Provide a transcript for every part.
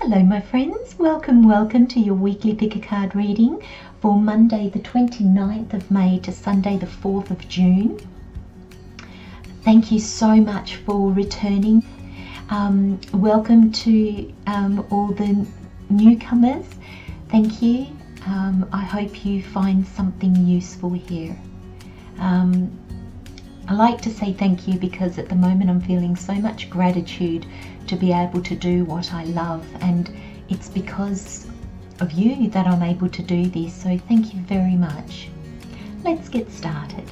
Hello my friends, welcome to your weekly pick a card reading for Monday the 29th of May to Sunday the 4th of June. Thank you so much for returning. Welcome to all the newcomers. Thank you. I hope you find something useful here. I like to say thank you because at the moment I'm feeling so much gratitude to be able to do what I love, and it's because of you that I'm able to do this, so thank you very much. Let's get started.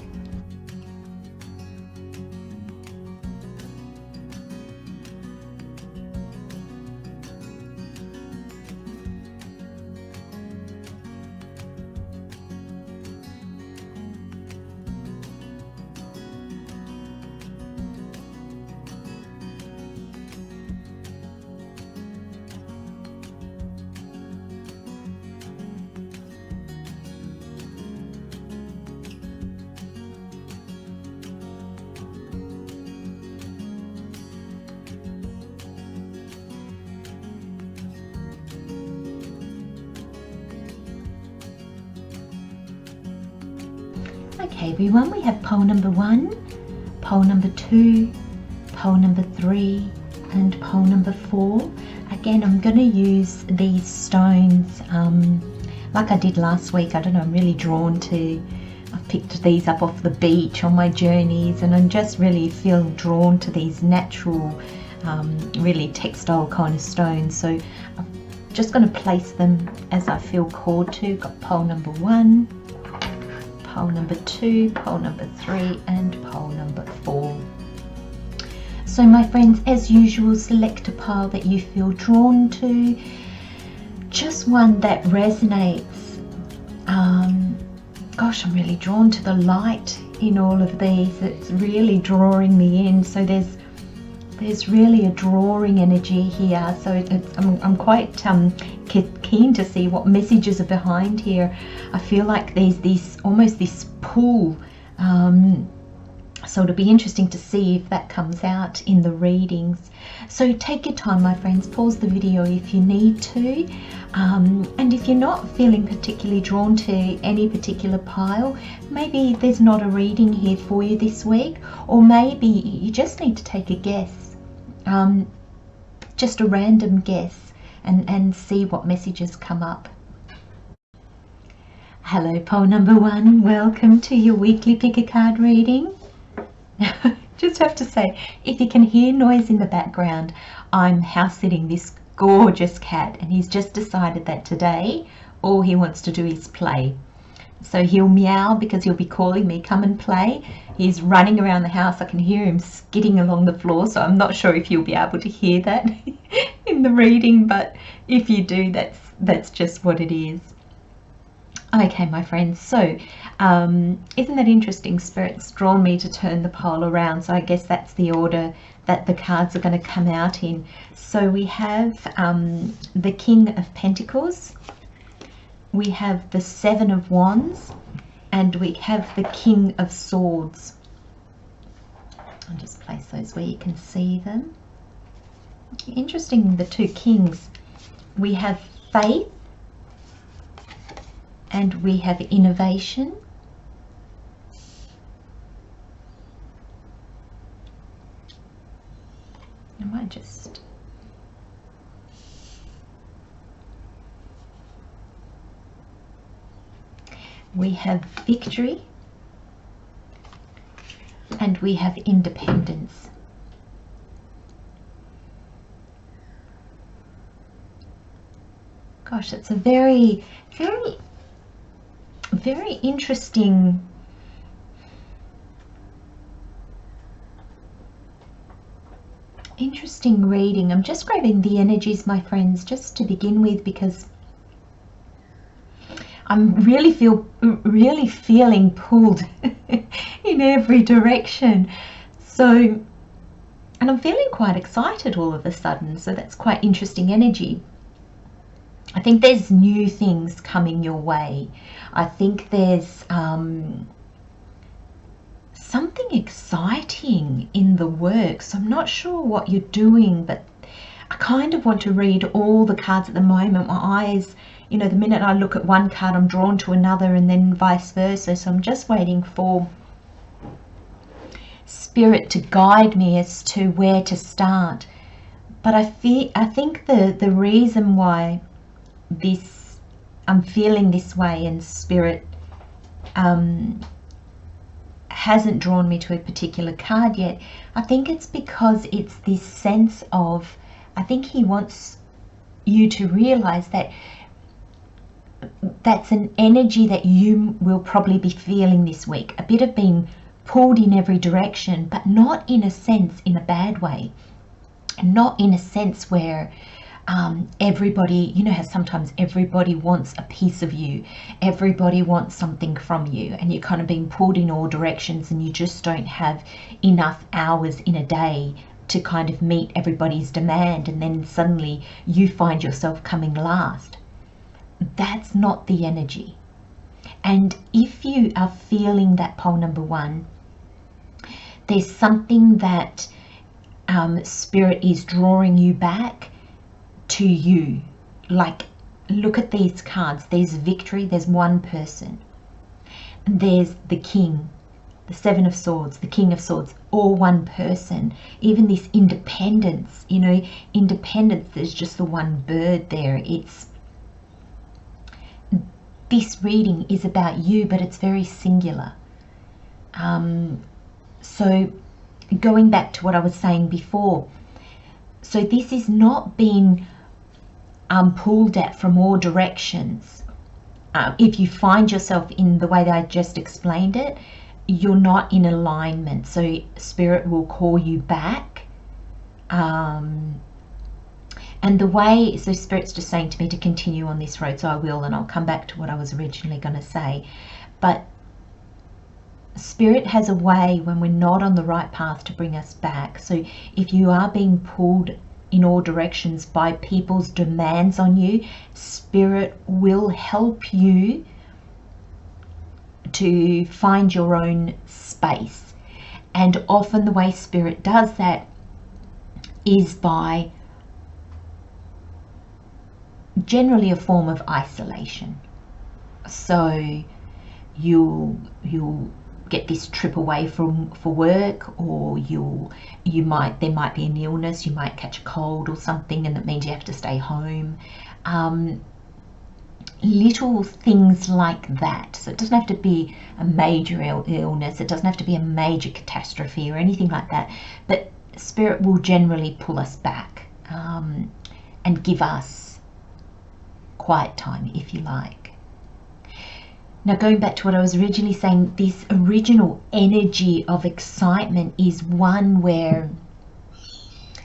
Okay everyone, we have pole number 1, pole number 2, pole number 3 and pole number 4. Again, I'm going to use these stones like I did last week. I don't know, I'm really drawn to, I've picked these up off the beach on my journeys, and I'm just really feel drawn to these natural really textile kind of stones. So I'm just going to place them as I feel called to. Got pole number 1, pole number 2, pole number 3 and pole number 4. So my friends, as usual, select a pile that you feel drawn to, just one that resonates. Gosh, I'm really drawn to the light in all of these. It's really drawing me in, so there's really a drawing energy here, so I'm quite keen to see what messages are behind here. I feel like there's this almost this pull, so it'll be interesting to see if that comes out in the readings. So take your time my friends, pause the video if you need to, and if you're not feeling particularly drawn to any particular pile, maybe there's not a reading here for you this week, or maybe you just need to take a guess, just a random guess, and see what messages come up. Hello pole number 1, welcome to your weekly pick a card reading. Just have to say, if you can hear noise in the background, I'm house sitting this gorgeous cat, and he's just decided that today all he wants to do is play. So he'll meow because he'll be calling me, come and play. He's running around the house. I can hear him skidding along the floor, so I'm not sure if you'll be able to hear that in the reading, but if you do, that's just what it is. Okay my friends, so isn't that interesting? Spirit's drawn me to turn the pile around, so I guess that's the order that the cards are going to come out in. So we have the King of Pentacles, we have the 7 of Wands, and we have the King of Swords. I'll just place those where you can see them. Interesting, the 2 kings. We have faith and we have innovation. I might just we have victory and we have independence. Gosh, it's a very interesting reading. I'm just grabbing the energies my friends just to begin with, because I'm really feeling pulled in every direction. So, and I'm feeling quite excited all of a sudden, so that's quite interesting energy. I think there's new things coming your way. I think there's something exciting in the works. I'm not sure what you're doing, but I kind of want to read all the cards at the moment. My eyes, you know, the minute I look at one card, I'm drawn to another, and then vice versa. So I'm just waiting for Spirit to guide me as to where to start. But I think the reason why I'm feeling this way, and Spirit hasn't drawn me to a particular card yet, I think it's because it's this sense of, I think he wants you to realize that that's an energy that you will probably be feeling this week, a bit of being pulled in every direction, but not in a sense in a bad way, not in a sense where everybody, you know how sometimes everybody wants a piece of you, everybody wants something from you, and you're kind of being pulled in all directions, and you just don't have enough hours in a day to kind of meet everybody's demand, and then suddenly you find yourself coming last. That's not the energy. And if you are feeling that pole number one, there's something that Spirit is drawing you back to you. Like, look at these cards. There's victory, there's one person. There's the king, the Seven of Swords, the King of Swords, all one person. Even this independence, you know, independence, there's just the one bird there. This reading is about you, but it's very singular. So going back to what I was saying before, so this is not being pulled at from all directions. If you find yourself in the way that I just explained it, you're not in alignment. So Spirit will call you back. And the way, so Spirit's just saying to me to continue on this road, so I will, and I'll come back to what I was originally going to say. But Spirit has a way when we're not on the right path to bring us back. So if you are being pulled in all directions by people's demands on you, Spirit will help you to find your own space. And often the way Spirit does that is by generally a form of isolation. So you'll get this trip away for work, or there might be an illness, you might catch a cold or something, and that means you have to stay home. Little things like that. So it doesn't have to be a major illness, it doesn't have to be a major catastrophe or anything like that, but Spirit will generally pull us back and give us quiet time, if you like. Now, going back to what I was originally saying, this original energy of excitement is one where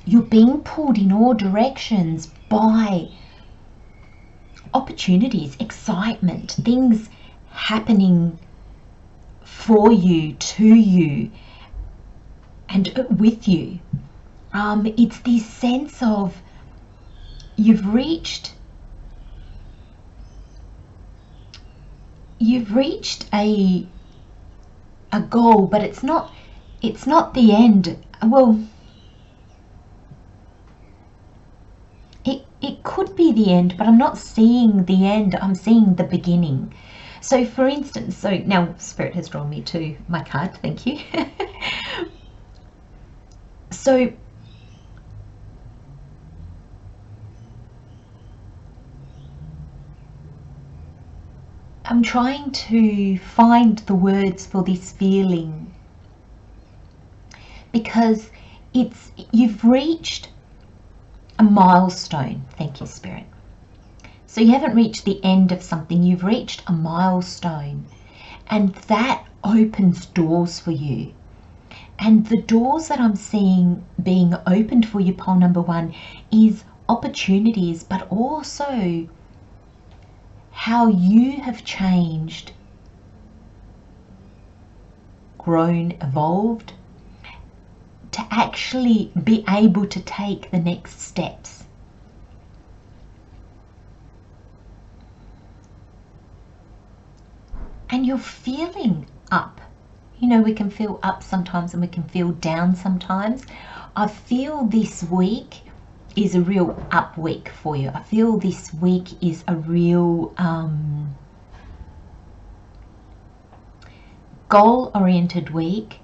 you're being pulled in all directions by opportunities, excitement, things happening for you, to you, and with you. It's this sense of you've reached a goal, but it's not the end. Well, it could be the end, but I'm not seeing the end, I'm seeing the beginning. So for instance, so now Spirit has drawn me to my card, thank you. So I'm trying to find the words for this feeling, because you've reached a milestone. Thank you, Spirit. So you haven't reached the end of something, you've reached a milestone, and that opens doors for you. And the doors that I'm seeing being opened for you, pole number one, is opportunities, but also how you have changed, grown, evolved, to actually be able to take the next steps. And you're feeling up. You know, we can feel up sometimes and we can feel down sometimes. I feel this week is a real up week for you. I feel this week is a real goal-oriented week,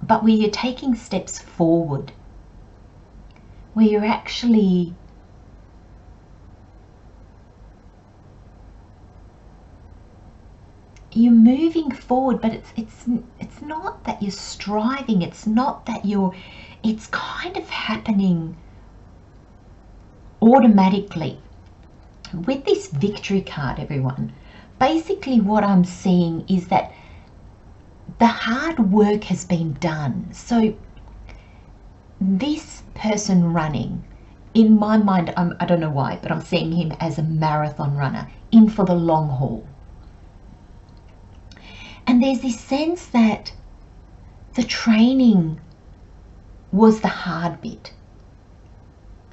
but where you're taking steps forward, where you're actually you're moving forward, but it's not that you're striving, it's not that it's kind of happening automatically. With this victory card, everyone, basically what I'm seeing is that the hard work has been done. So this person running, in my mind, I don't know why, but I'm seeing him as a marathon runner, in for the long haul. And there's this sense that the training was the hard bit.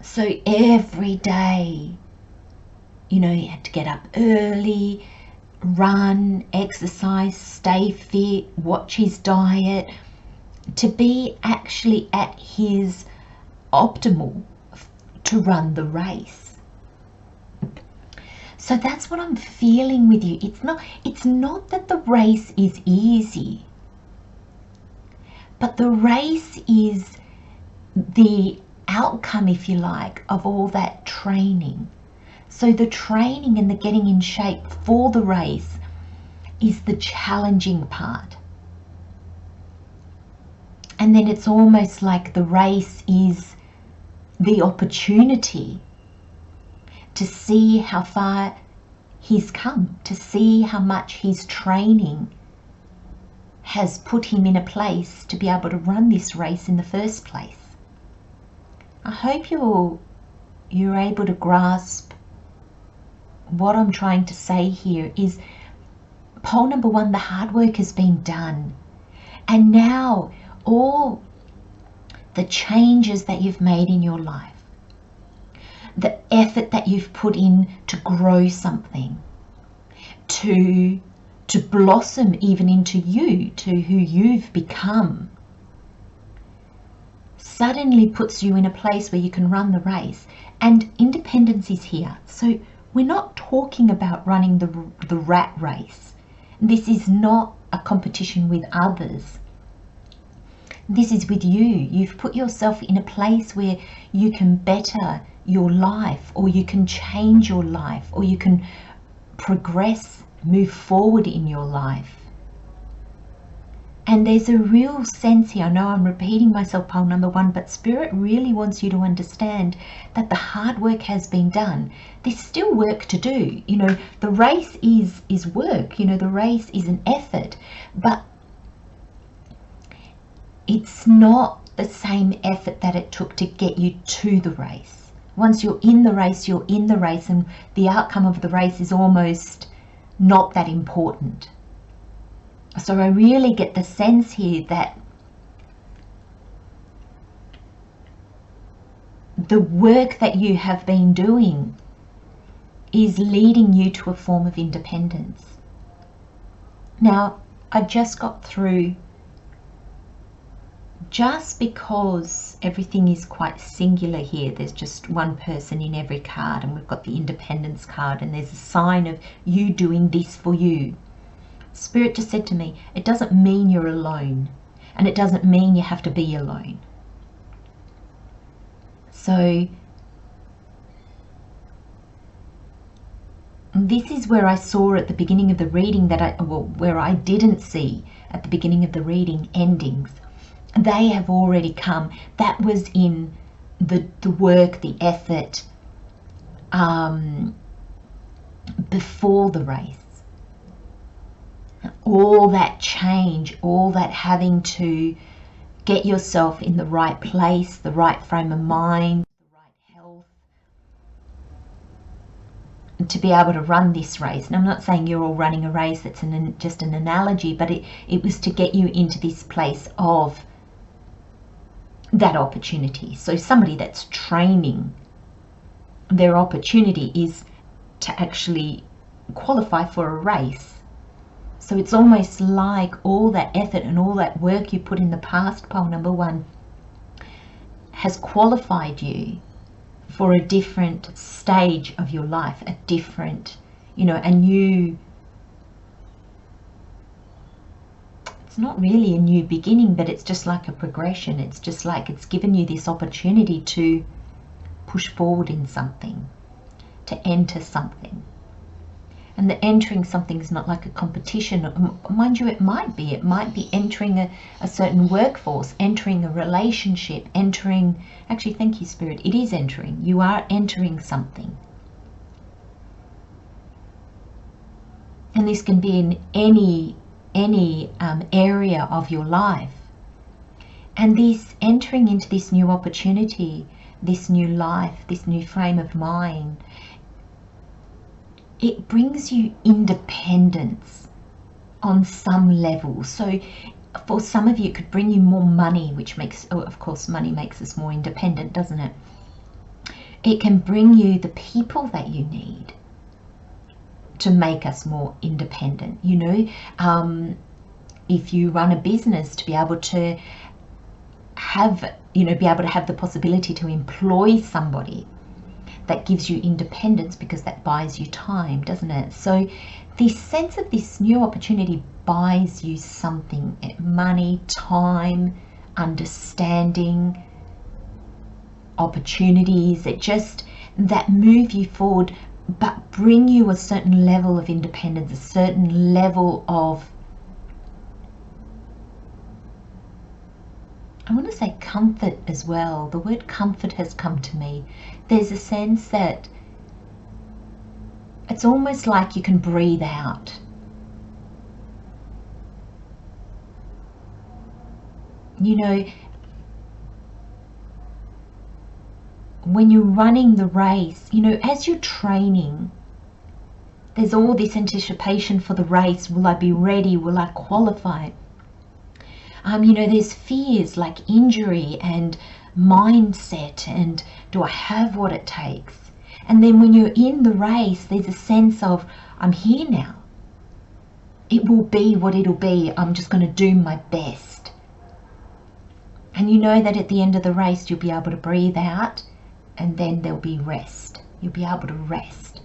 So every day, you know, he had to get up early, run, exercise, stay fit, watch his diet, to be actually at his optimal to run the race. So that's what I'm feeling with you. It's not that the race is easy, but the race is the outcome, if you like, of all that training. So the training and the getting in shape for the race is the challenging part. And then it's almost like the race is the opportunity to see how far he's come, to see how much his training has put him in a place to be able to run this race in the first place. I hope you're able to grasp what I'm trying to say here. Is pole number one, the hard work has been done, and now all the changes that you've made in your life, the effort that you've put in to grow something, to blossom even into you, to who you've become, suddenly puts you in a place where you can run the race. And independence is here. So we're not talking about running the rat race. This is not a competition with others. This is with you. You've put yourself in a place where you can better your life, or you can change your life, or you can progress, move forward in your life. And there's a real sense here. I know I'm repeating myself, pole number one, but Spirit really wants you to understand that the hard work has been done. There's still work to do. You know, the race is work. You know, the race is an effort, but it's not the same effort that it took to get you to the race. Once you're in the race, you're in the race, and the outcome of the race is almost not that important. So I really get the sense here that the work that you have been doing is leading you to a form of independence. Now, I just got through, just because everything is quite singular here, there's just one person in every card, and we've got the independence card, and there's a sign of you doing this for you. Spirit just said to me, it doesn't mean you're alone, and it doesn't mean you have to be alone. So this is where I saw at the beginning of the reading that where I didn't see at the beginning of the reading endings. They have already come. That was in the work, the effort before the race. All that change, all that having to get yourself in the right place, the right frame of mind, the right health, to be able to run this race. And I'm not saying you're all running a race, it's just an analogy, but it was to get you into this place of that opportunity. So somebody that's training, their opportunity is to actually qualify for a race. So it's almost like all that effort and all that work you put in the past, pole number one, has qualified you for a different stage of your life, a different, you know, a new, it's not really a new beginning, but it's just like a progression. It's just like it's given you this opportunity to push forward in something, to enter something. And the entering something is not like a competition. Mind you, it might be entering a certain workforce, entering a relationship, entering, actually, thank you, Spirit, it is entering. You are entering something. And this can be in any area of your life. And this entering into this new opportunity, this new life, this new frame of mind, it brings you independence on some level. So for some of you, it could bring you more money, which makes, oh, of course, money makes us more independent, doesn't it? It can bring you the people that you need to make us more independent. You know, if you run a business, to be able to have, you know, be able to have the possibility to employ somebody, that gives you independence, because that buys you time, doesn't it? So this sense of this new opportunity buys you something: money, time, understanding, opportunities, it just, that move you forward, but bring you a certain level of independence, a certain level of, I want to say comfort as well. The word comfort has come to me. There's a sense that it's almost like you can breathe out. You know, when you're running the race, you know, as you're training, there's all this anticipation for the race. Will I be ready? Will I qualify? You know, there's fears like injury and mindset, and do I have what it takes? And then when you're in the race, there's a sense of, I'm here now. It will be what it'll be. I'm just going to do my best. And you know that at the end of the race, you'll be able to breathe out, and then there'll be rest. You'll be able to rest.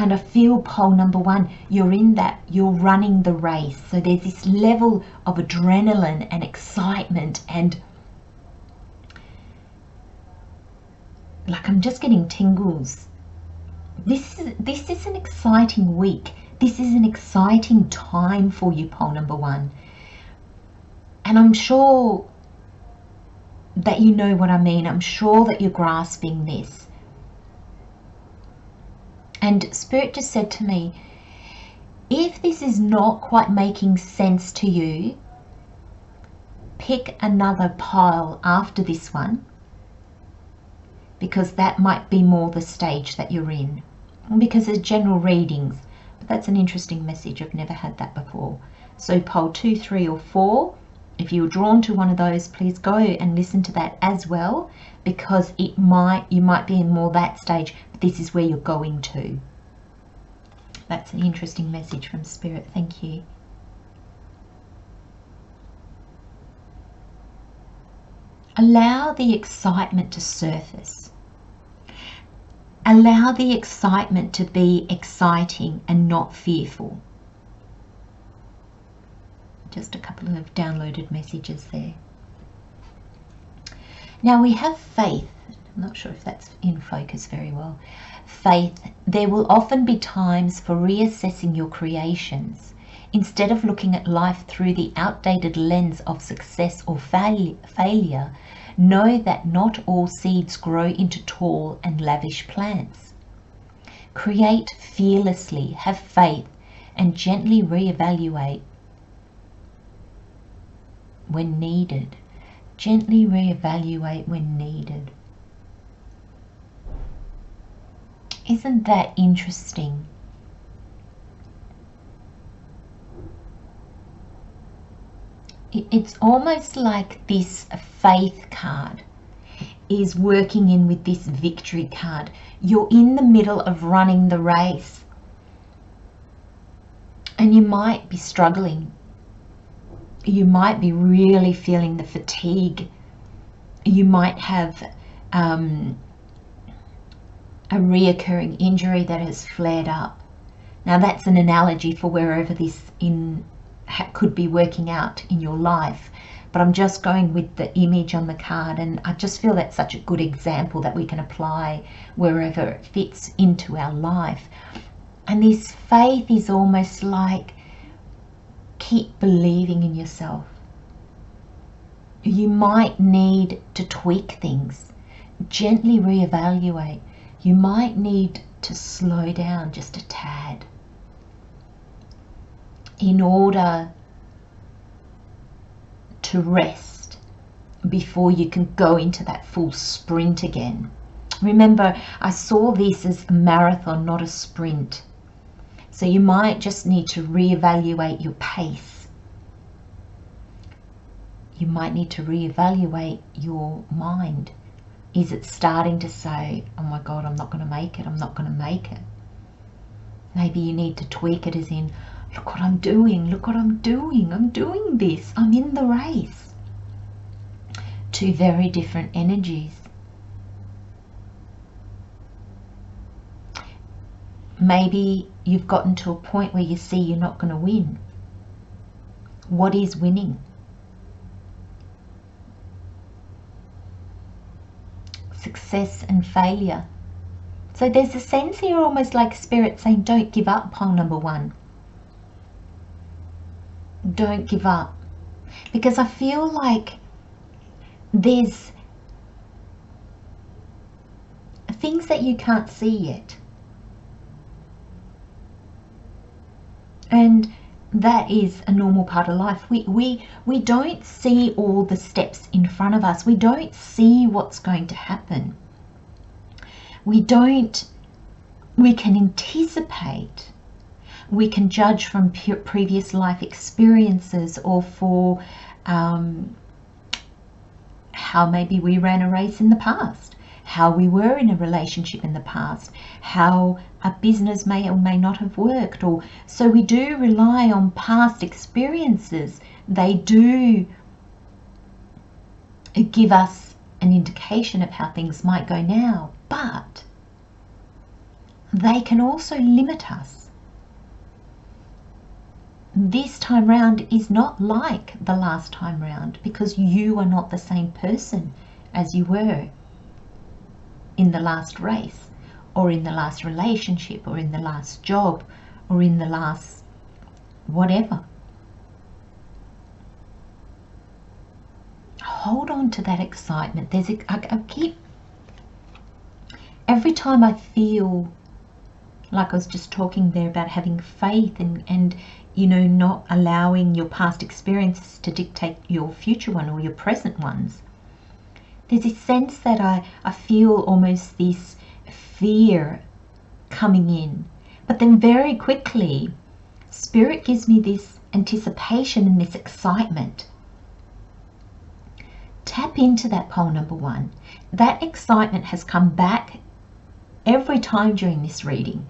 And I feel pole number one, you're in that, you're running the race. So there's this level of adrenaline and excitement, and like, I'm just getting tingles. This is an exciting week. This is an exciting time for you, pole number one. And I'm sure that you know what I mean. I'm sure that you're grasping this. And Spirit just said to me, if this is not quite making sense to you, pick another pile after this one, because that might be more the stage that you're in. Because there's general readings, but that's an interesting message. I've never had that before. So pile 2, 3 or 4, if you're drawn to one of those, please go and listen to that as well, because you might be in more that stage, but this is where you're going to. That's an interesting message from Spirit. Thank you. Allow the excitement to surface. Allow the excitement to be exciting and not fearful. Just a couple of downloaded messages there. Now we have faith. I'm not sure if that's in focus very well. Faith. There will often be times for reassessing your creations. Instead of looking at life through the outdated lens of success or failure, know that not all seeds grow into tall and lavish plants. Create fearlessly, have faith, and gently reevaluate when needed. Gently reevaluate when needed. Isn't that interesting? It's almost like this faith card is working in with this victory card. You're in the middle of running the race, and you might be struggling. You might be really feeling the fatigue. You might have a reoccurring injury that has flared up. Now that's an analogy for wherever this could be working out in your life, but I'm just going with the image on the card, and I just feel that's such a good example that we can apply wherever it fits into our life. And this faith is almost like, keep believing in yourself. You might need to tweak things, gently reevaluate. You might need to slow down just a tad in order to rest before you can go into that full sprint again. Remember, I saw this as a marathon, not a sprint. So you might just need to reevaluate your pace. You might need to reevaluate your mind. Is it starting to say, oh my God, I'm not going to make it, I'm not going to make it? Maybe you need to tweak it as in, look what I'm doing, look what I'm doing, I'm doing this, I'm in the race. Two very different energies. Maybe you've gotten to a point where you see you're not going to win. What is winning? Success and failure. So there's a sense here almost like Spirit saying, don't give up, pole number 1. Don't give up. Because I feel like there's things that you can't see yet. And that is a normal part of life. We don't see all the steps in front of us. We don't see what's going to happen. We can anticipate. We can judge from previous life experiences, or for how maybe we ran a race in the past, how we were in a relationship in the past, how a business may or may not have worked. Or so we do rely on past experiences. They do give us an indication of how things might go now, but they can also limit us. This time round is not like the last time round, because you are not the same person as you were in the last race, or in the last relationship, or in the last job, or in the last whatever. Hold on to that excitement. I keep, every time I feel like I was just talking there about having faith and you know, not allowing your past experiences to dictate your future one or your present ones. There's this sense that I feel almost this fear coming in. But then very quickly, Spirit gives me this anticipation and this excitement. Tap into that pole number 1. That excitement has come back every time during this reading.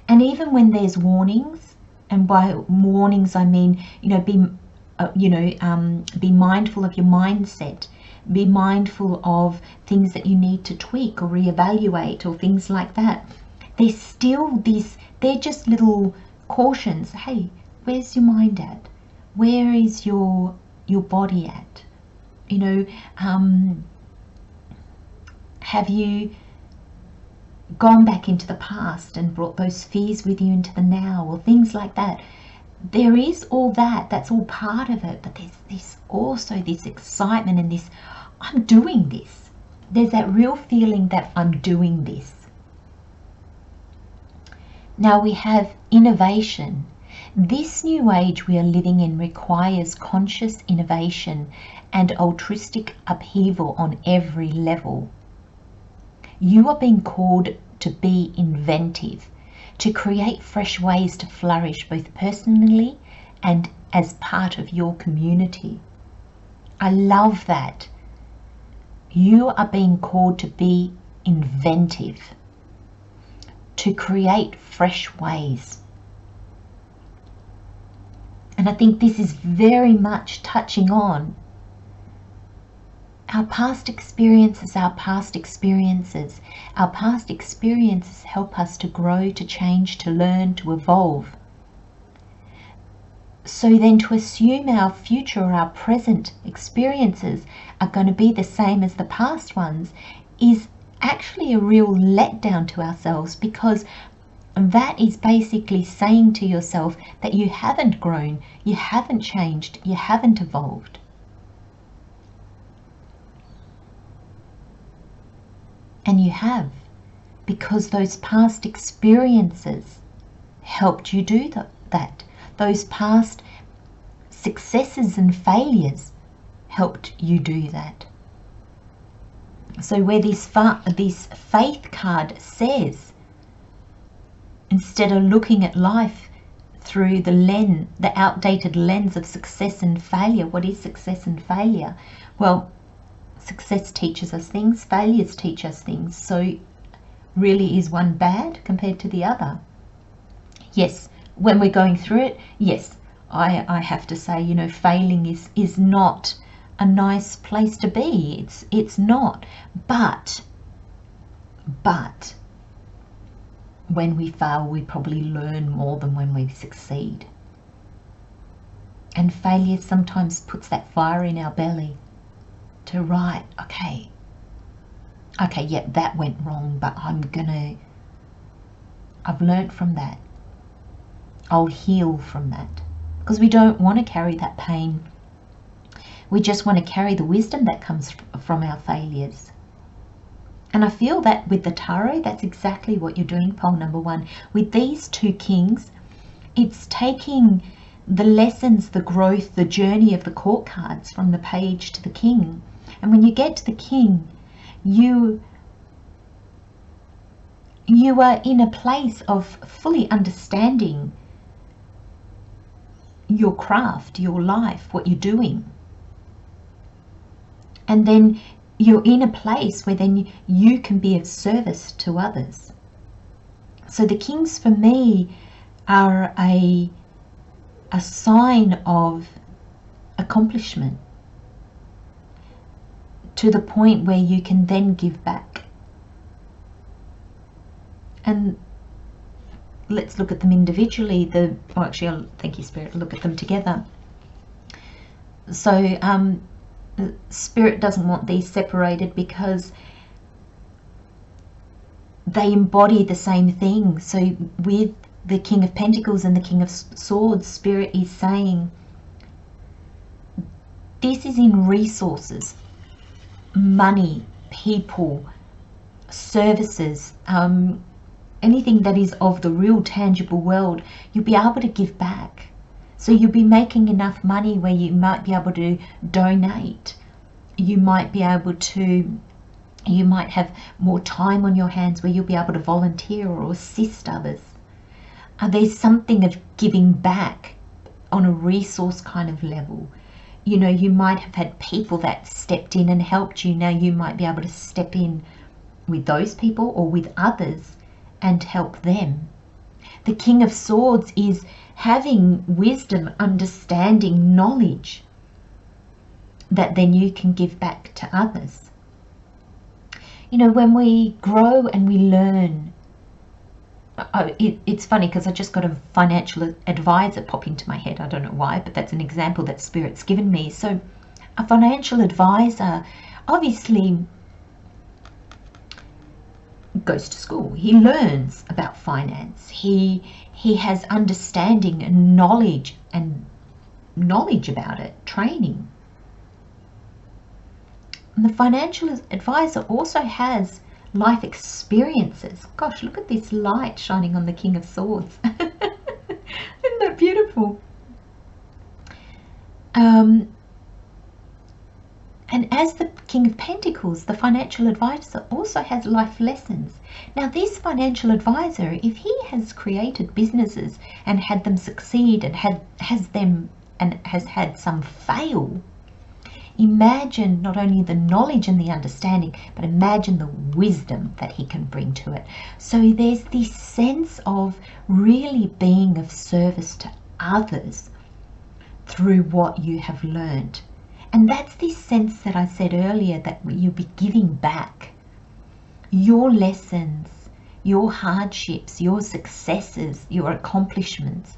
And even when there's warnings, and by warnings I mean, you know, be mindful of your mindset. Be mindful of things that you need to tweak or reevaluate or things like that. There's still this, they're just little cautions. Hey, where's your mind at? Where is your body at? You know, have you gone back into the past and brought those fears with you into the now, or things like that? There is all that, that's all part of it, but there's also this excitement and this, I'm doing this. There's that real feeling that I'm doing this. Now we have innovation. This new age we are living in requires conscious innovation and altruistic upheaval on every level. You are being called to be inventive, to create fresh ways to flourish both personally and as part of your community. I love that. You are being called to be inventive, to create fresh ways. And I think this is very much touching on Our past experiences, our past experiences. Our past experiences help us to grow, to change, to learn, to evolve. So then to assume our future or our present experiences are going to be the same as the past ones is actually a real letdown to ourselves, because that is basically saying to yourself that you haven't grown, you haven't changed, you haven't evolved. And you have, because those past experiences helped you do that. Those past successes and failures helped you do that. So where this faith card says, instead of looking at life through the outdated lens of success and failure, what is success and failure? Well, success teaches us things, failures teach us things. So really, is one bad compared to the other? Yes, when we're going through it, yes, I have to say, you know, failing is not a nice place to be. It's not. But when we fail, we probably learn more than when we succeed. And failure sometimes puts that fire in our belly to, right, okay, yeah, that went wrong, but I've learned from that. I'll heal from that. Because we don't want to carry that pain. We just want to carry the wisdom that comes from our failures. And I feel that with the tarot, that's exactly what you're doing, pole number 1. With these 2 kings, it's taking the lessons, the growth, the journey of the court cards from the page to the king. And when you get to the king, you are in a place of fully understanding your craft, your life, what you're doing. And then you're in a place where then you can be of service to others. So the kings for me are a sign of accomplishment, to the point where you can then give back. And let's look at them individually. Thank you, Spirit, look at them together. So Spirit doesn't want these separated because they embody the same thing. So with the King of Pentacles and the King of Swords, Spirit is saying this is in resources, money, people, services, anything that is of the real tangible world. You'll be able to give back. So you'll be making enough money where you might be able to donate. You might have more time on your hands where you'll be able to volunteer or assist others. There's something of giving back on a resource kind of level. You know, you might have had people that stepped in and helped you. Now you might be able to step in with those people or with others and help them. The King of Swords is having wisdom, understanding, knowledge that then you can give back to others. You know, when we grow and we learn, it's funny because I just got a financial advisor pop into my head. I don't know why, but that's an example that Spirit's given me. So a financial advisor obviously goes to school. He learns about finance. He has understanding and knowledge about it, training. And the financial advisor also has life experiences. Gosh, look at this light shining on the King of Swords. Isn't that beautiful? And as the King of Pentacles, the financial advisor also has life lessons. Now this financial advisor, if he has created businesses and had them succeed and has had some fail, imagine not only the knowledge and the understanding, but imagine the wisdom that he can bring to it. So there's this sense of really being of service to others through what you have learned. And that's this sense that I said earlier, that you'll be giving back. Your lessons, your hardships, your successes, your accomplishments,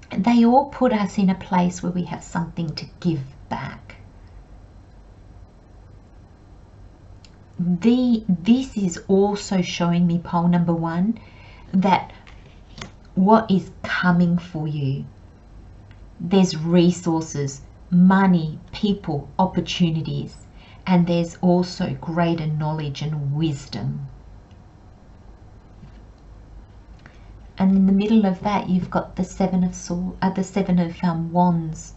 they all put us in a place where we have something to give back. This is also showing me, pole number 1, that what is coming for you. There's resources, money, people, opportunities, and there's also greater knowledge and wisdom. And in the middle of that, you've got the Seven of Wands.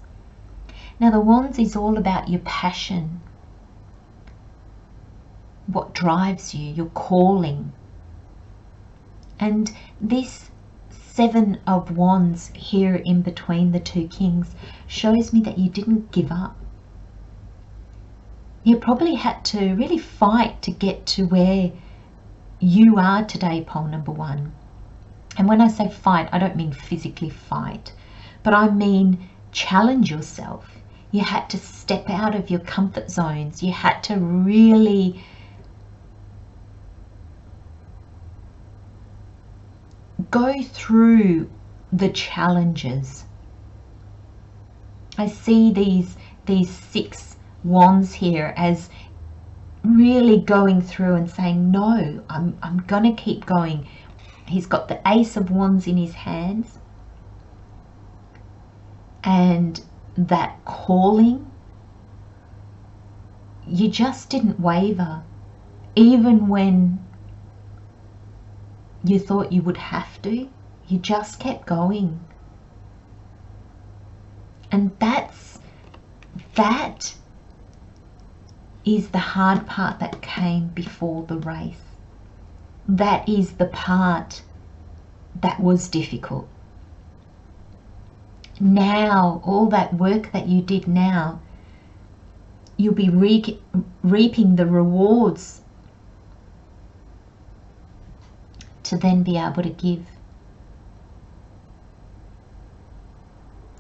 Now, the Wands is all about your passion, what drives you, your calling. And this Seven of Wands here in between the two kings shows me that you didn't give up. You probably had to really fight to get to where you are today, pole number 1. And when I say fight, I don't mean physically fight, but I mean challenge yourself. You had to step out of your comfort zones. You had to really go through the challenges. I see these 6 wands here as really going through and saying, no, I'm gonna keep going. He's got the Ace of Wands in his hands, and that calling, you just didn't waver, even when you thought you would have to. You just kept going. And that is the hard part that came before the race. That is the part that was difficult. Now, all that work that you did now, you'll be reaping the rewards to then be able to give.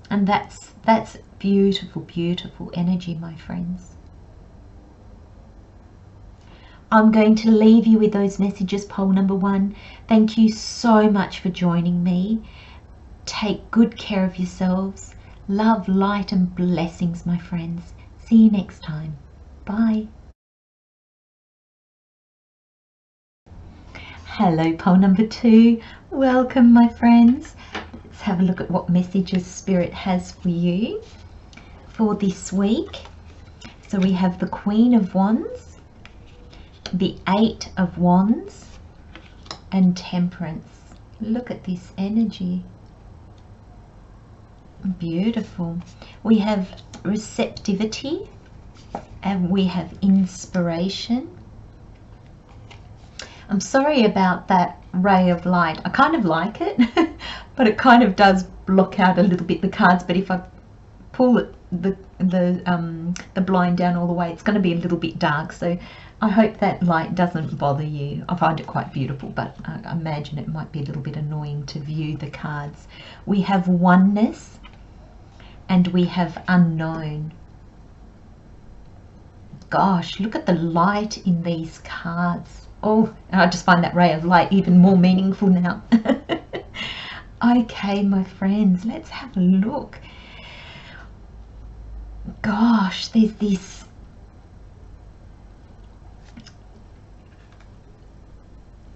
And that's beautiful, beautiful energy, my friends. I'm going to leave you with those messages, pole number 1. Thank you so much for joining me. Take good care of yourselves. Love, light and blessings, my friends. See you next time. Bye. Hello, pole number 2. Welcome, my friends. Let's have a look at what messages Spirit has for you for this week. So we have the Queen of Wands, the 8 of Wands, and Temperance. Look at this energy. Beautiful. We have receptivity, and we have inspiration. I'm sorry about that ray of light. I kind of like it, but it kind of does block out a little bit the cards. But if I pull the blind down all the way, it's going to be a little bit dark. So I hope that light doesn't bother you. I find it quite beautiful, but I imagine it might be a little bit annoying to view the cards. We have oneness, and we have unknown. Gosh, look at the light in these cards. Oh, I just find that ray of light even more meaningful now. Okay, my friends, let's have a look. Gosh, there's this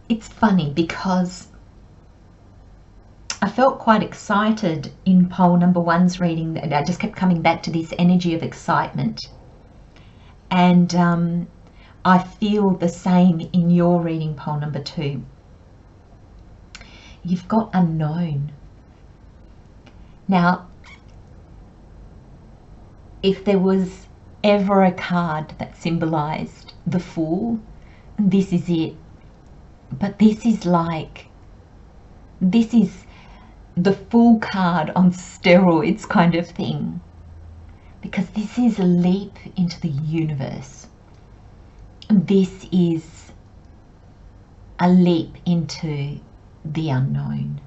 it's funny because I felt quite excited in pole number 1's reading. I just kept coming back to this energy of excitement, and I feel the same in your reading, pole number 2. You've got unknown. Now, if there was ever a card that symbolized the Fool, this is it. But this is the Fool card on steroids kind of thing, because this is a leap into the universe. This is a leap into the unknown.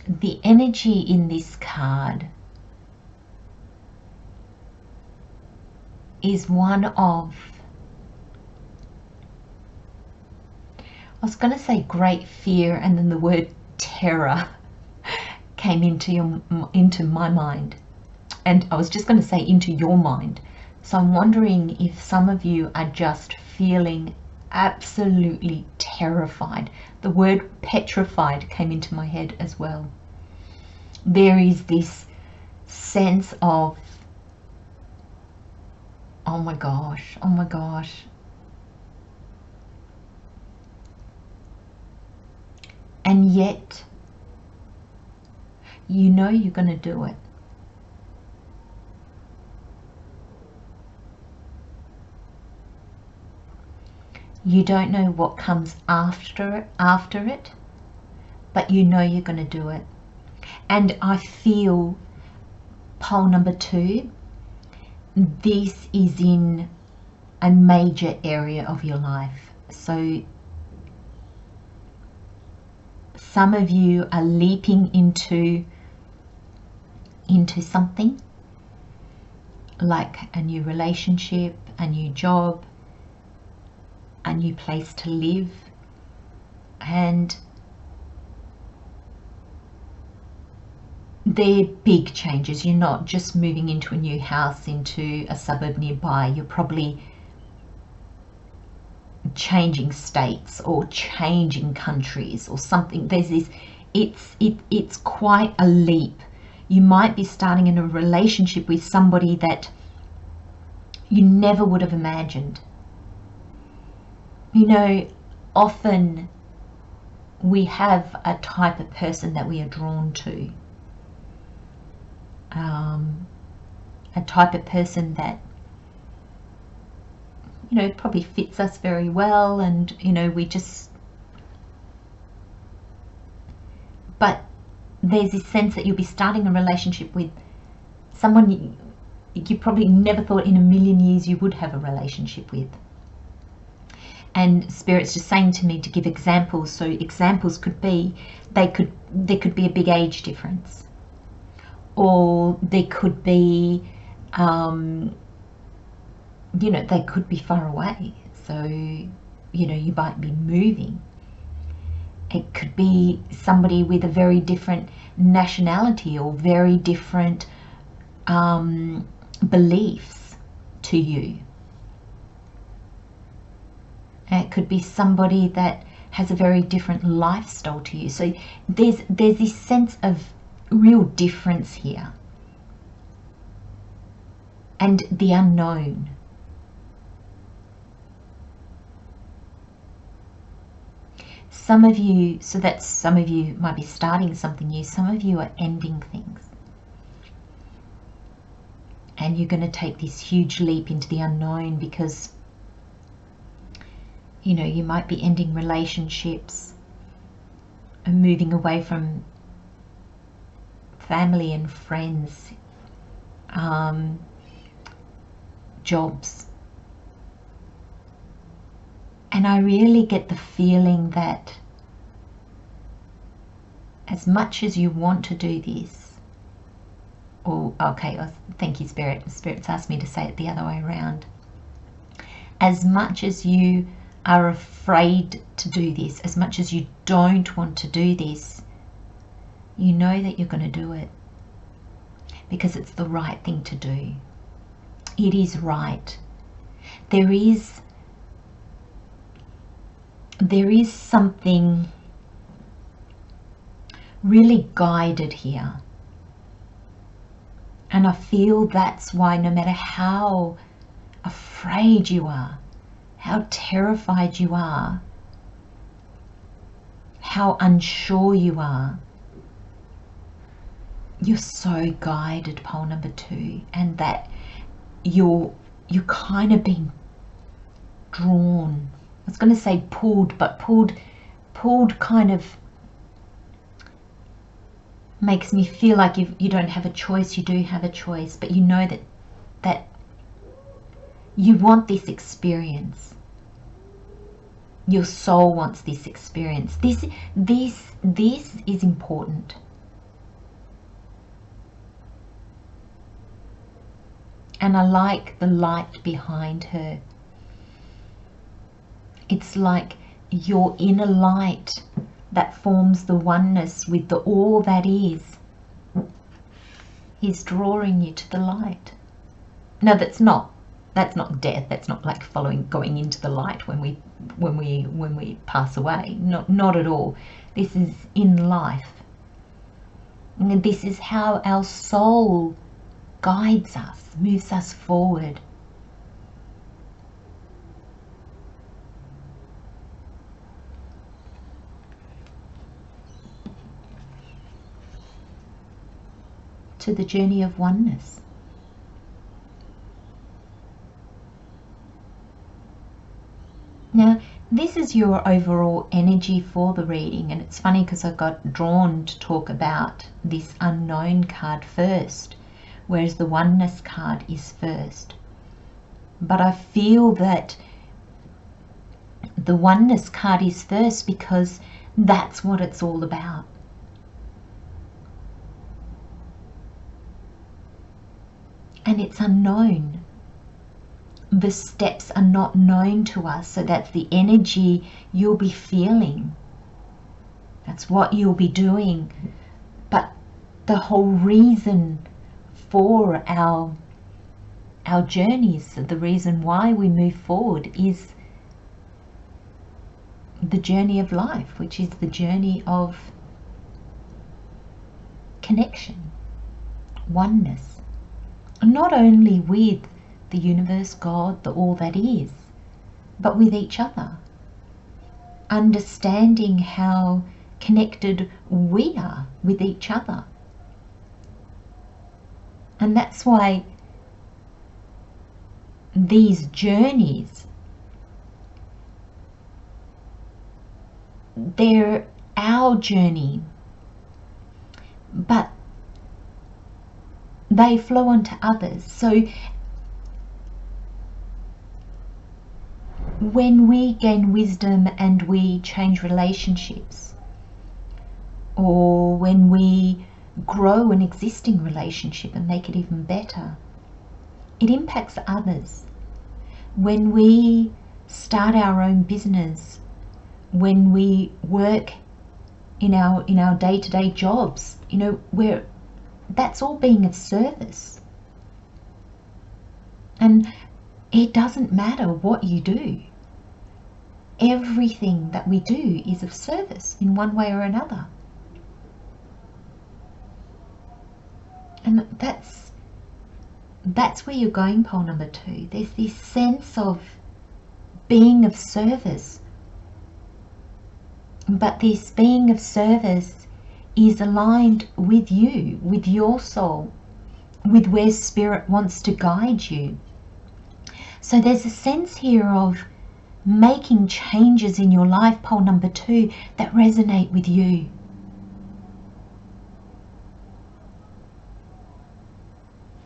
the energy in this card is one of, I was going to say great fear, and then the word terror came into my mind, and I was just going to say into your mind. So I'm wondering if some of you are just feeling absolutely terrified. The word petrified came into my head as well. There is this sense of, oh my gosh, oh my gosh. And yet, you know you're going to do it. You don't know what comes after it, but you know you're going to do it. And I feel pole number 2, this is in a major area of your life. So some of you are leaping into something like a new relationship, a new job, a new place to live, and they're big changes. You're not just moving into a new house, into a suburb nearby. You're probably changing states or changing countries or something. There's this, it's quite a leap. You might be starting in a relationship with somebody that you never would have imagined. You know, often we have a type of person that we are drawn to. A type of person that, you know, probably fits us very well, and, you know, we just, but there's this sense that you'll be starting a relationship with someone you probably never thought in a million years you would have a relationship with. And Spirit's just saying to me to give examples. So examples could be, there could be a big age difference, or there could be, you know, they could be far away. So, you know, you might be moving. It could be somebody with a very different nationality or very different beliefs to you. It could be somebody that has a very different lifestyle to you. So there's this sense of real difference here, and the unknown. Some of you, so that some of you might be starting something new, some of you are ending things. And you're going to take this huge leap into the unknown because, you know, you might be ending relationships and moving away from family and friends, jobs. And I really get the feeling that as much as you want to do this, or, okay, thank you, Spirit. Spirit's asked me to say it the other way around. As much as you are afraid to do this, as much as you don't want to do this, you know that you're going to do it because it's the right thing to do. It is right. There is something really guided here. And I feel that's why, no matter how afraid you are, how terrified you are, how unsure you are, you're so guided, pole number 2, and that you're kind of being drawn. I was going to say pulled, but pulled kind of makes me feel like you don't have a choice. You do have a choice, but you know that you want this experience. Your soul wants this experience. This is important. And I like the light behind her. It's like your inner light that forms the oneness with the all that is. He's drawing you to the light. Now that's not death. That's not like going into the light when we pass away. Not at all. This is in life. And this is how our soul guides us, moves us forward. To the journey of oneness. Now, this is your overall energy for the reading, and it's funny because I got drawn to talk about this unknown card first, whereas the oneness card is first. But I feel that the oneness card is first because that's what it's all about. And it's unknown. The steps are not known to us, so that's the energy you'll be feeling. That's what you'll be doing. But the whole reason for our journeys, the reason why we move forward, is the journey of life, which is the journey of connection, oneness, not only with the universe, God, the all that is, but with each other. Understanding how connected we are with each other. And that's why these journeys, they're our journey, but they flow onto others. So when we gain wisdom and we change relationships, or when we grow an existing relationship and make it even better, it impacts others. When we start our own business, when we work in our day-to-day jobs, that's all being of service. And it doesn't matter what you do. Everything that we do is of service in one way or another. And that's where you're going, pole number 2. There's this sense of being of service. But this being of service is aligned with you, with your soul, with where spirit wants to guide you. So there's a sense here of making changes in your life, pole number 2, that resonate with you.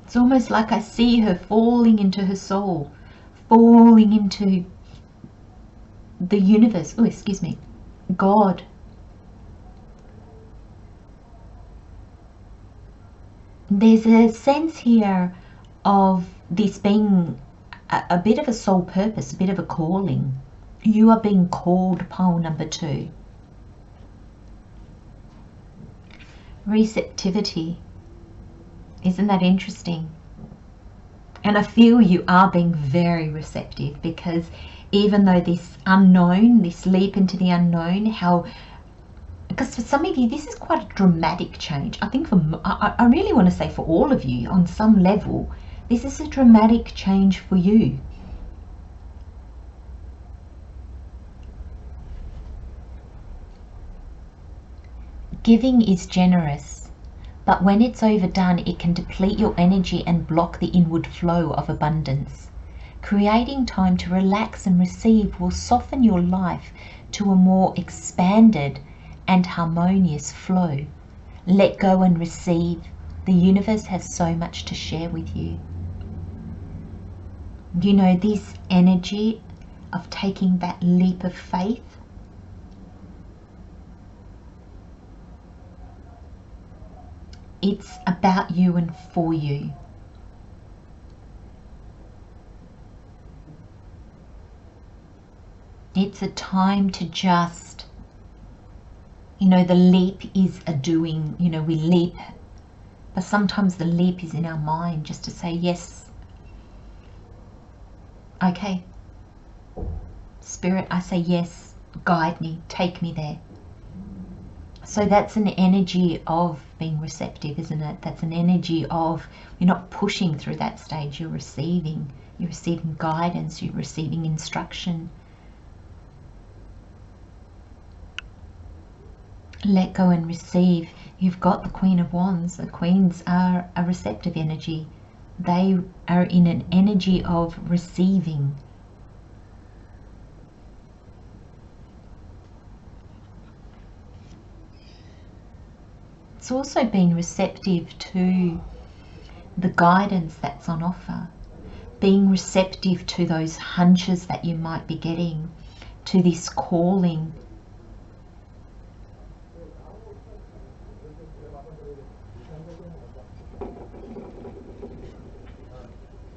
It's almost like I see her falling into her soul, falling into the universe. Oh, excuse me, God. There's a sense here of this being a bit of a soul purpose, a bit of a calling. You are being called, pole number 2. Receptivity. Isn't that interesting? And I feel you are being very receptive, because even though this unknown, this leap into the unknown, because for some of you this is quite a dramatic change. I think I really want to say for all of you, on some level, this is a dramatic change for you. Giving is generous, but when it's overdone, it can deplete your energy and block the inward flow of abundance. Creating time to relax and receive will soften your life to a more expanded and harmonious flow. Let go and receive. The universe has so much to share with you. This energy of taking that leap of faith, it's about you and for you. It's a time to just, you know, the leap is a doing, you know, we leap, but sometimes the leap is in our mind, just to say, yes, okay, Spirit, I say yes, guide me, take me there. So that's an energy of being receptive, isn't it? That's an energy of, you're not pushing through that stage, you're receiving guidance, you're receiving instruction. Let go and receive. You've got the Queen of Wands. The Queens are a receptive energy. They are in an energy of receiving. It's also being receptive to the guidance that's on offer. Being receptive to those hunches that you might be getting, to this calling.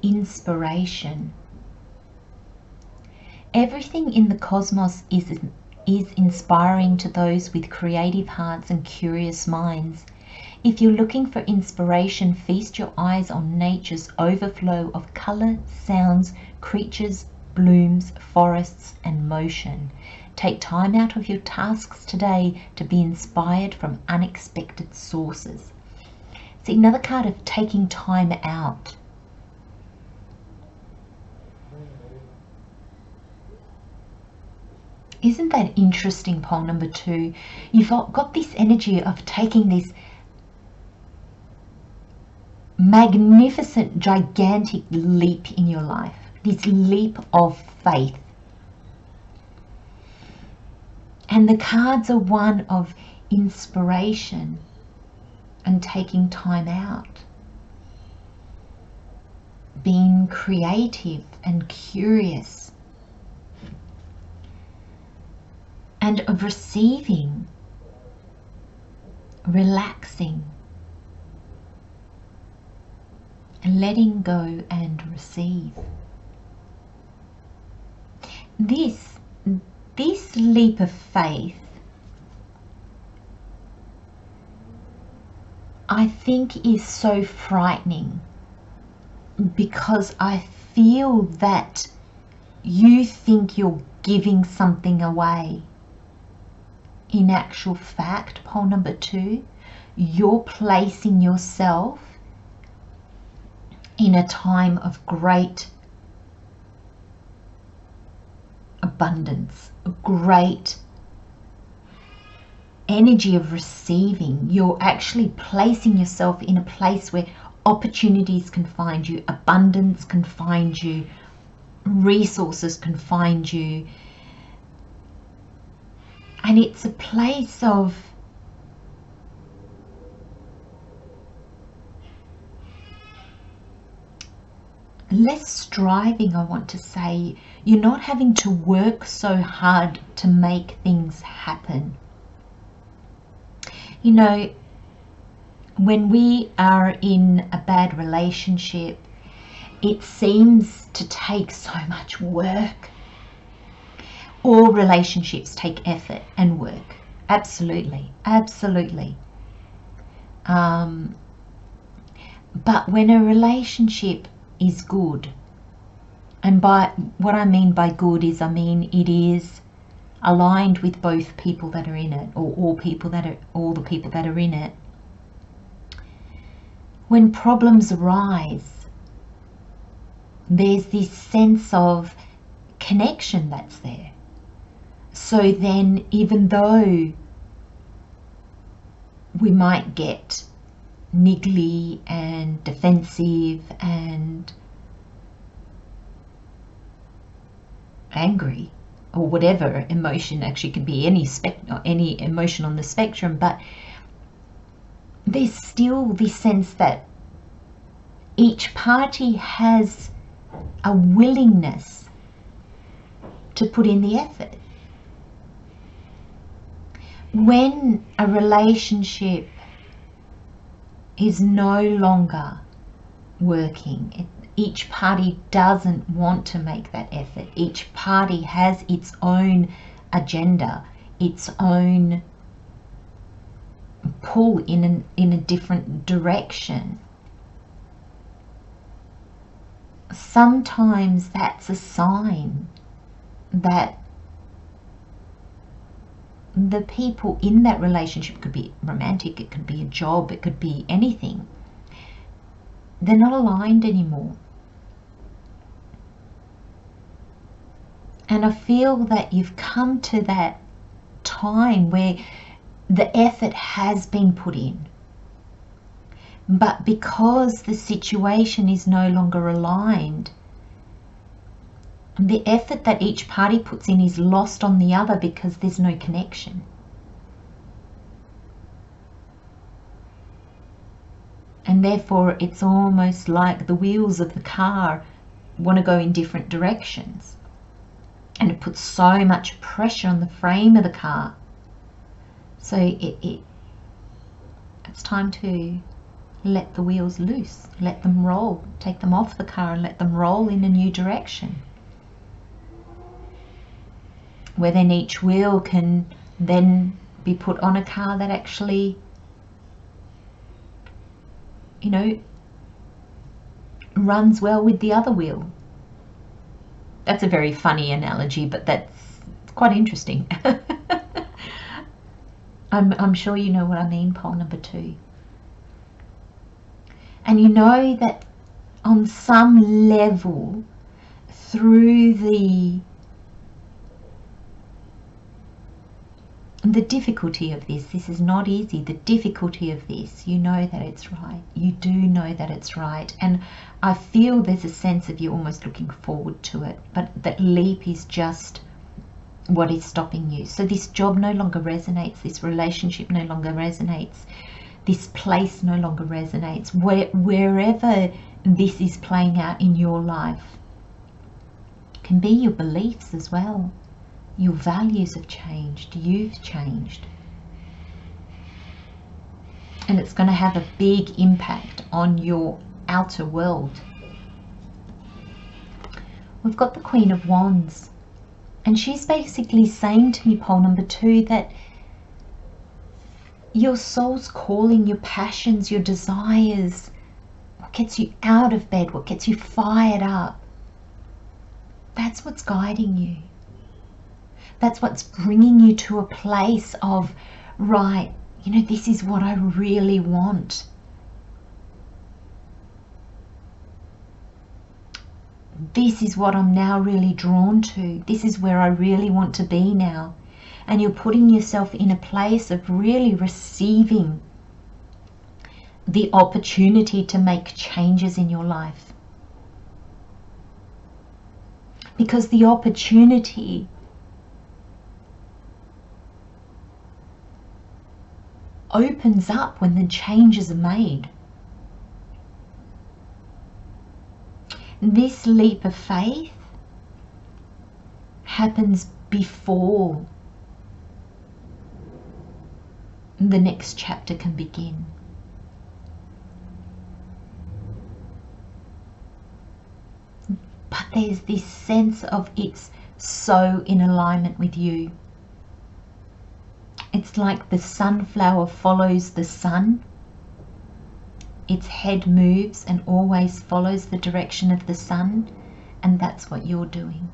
Inspiration. Everything in the cosmos is inspiring to those with creative hearts and curious minds. If you're looking for inspiration, feast your eyes on nature's overflow of colour, sounds, creatures, blooms, forests and motion. Take time out of your tasks today to be inspired from unexpected sources. See, another card of taking time out. Isn't that interesting, pole number 2? You've got this energy of taking this magnificent, gigantic leap in your life, this leap of faith. And the cards are one of inspiration and taking time out, being creative and curious, and of receiving, relaxing, letting go and receive. This leap of faith, I think, is so frightening, because I feel that you think you're giving something away. In actual fact, pole number 2, you're placing yourself in a time of great abundance, a great energy of receiving. You're actually placing yourself in a place where opportunities can find you, abundance can find you, resources can find you. And it's a place of less striving, I want to say. You're not having to work so hard to make things happen. You know, when we are in a bad relationship, it seems to take so much work. All relationships take effort and work. Absolutely, absolutely. But when a relationship is good, and by what I mean by good is, I mean it is aligned with both people that are in it, or all the people that are in it. When problems arise, there's this sense of connection that's there. So then, even though we might get niggly and defensive and angry, or whatever emotion, actually could be any emotion on the spectrum, but there's still this sense that each party has a willingness to put in the effort. When a relationship is no longer working. Each party doesn't want to make that effort. Each party has its own agenda, its own pull in a different direction. Sometimes that's a sign that the people in that relationship, could be romantic, it could be a job, it could be anything, they're not aligned anymore. And I feel that you've come to that time where the effort has been put in, but because the situation is no longer aligned, the effort that each party puts in is lost on the other because there's no connection. And therefore it's almost like the wheels of the car want to go in different directions. And it puts so much pressure on the frame of the car. So it's time to let the wheels loose, let them roll, take them off the car and let them roll in a new direction. Where then each wheel can then be put on a car that actually, you know, runs well with the other wheel. That's a very funny analogy, but that's quite interesting. I'm sure you know what I mean, pole number 2. And you know that on some level, through the difficulty of this is not easy. The difficulty of this, you know that it's right. You do know that it's right. And I feel there's a sense of you almost looking forward to it. But that leap is just what is stopping you. So this job no longer resonates. This relationship no longer resonates. This place no longer resonates. Wherever this is playing out in your life, can be your beliefs as well. Your values have changed. You've changed. And it's going to have a big impact on your outer world. We've got the Queen of Wands. And she's basically saying to me, pole number 2, that your soul's calling, your passions, your desires, what gets you out of bed, what gets you fired up, that's what's guiding you. That's what's bringing you to a place of, right, you know, this is what I really want. This is what I'm now really drawn to. This is where I really want to be now. And you're putting yourself in a place of really receiving the opportunity to make changes in your life. Because the opportunity opens up when the changes are made. This leap of faith happens before the next chapter can begin. But there's this sense of it's so in alignment with you. It's like the sunflower follows the sun. Its head moves and always follows the direction of the sun, and that's what you're doing.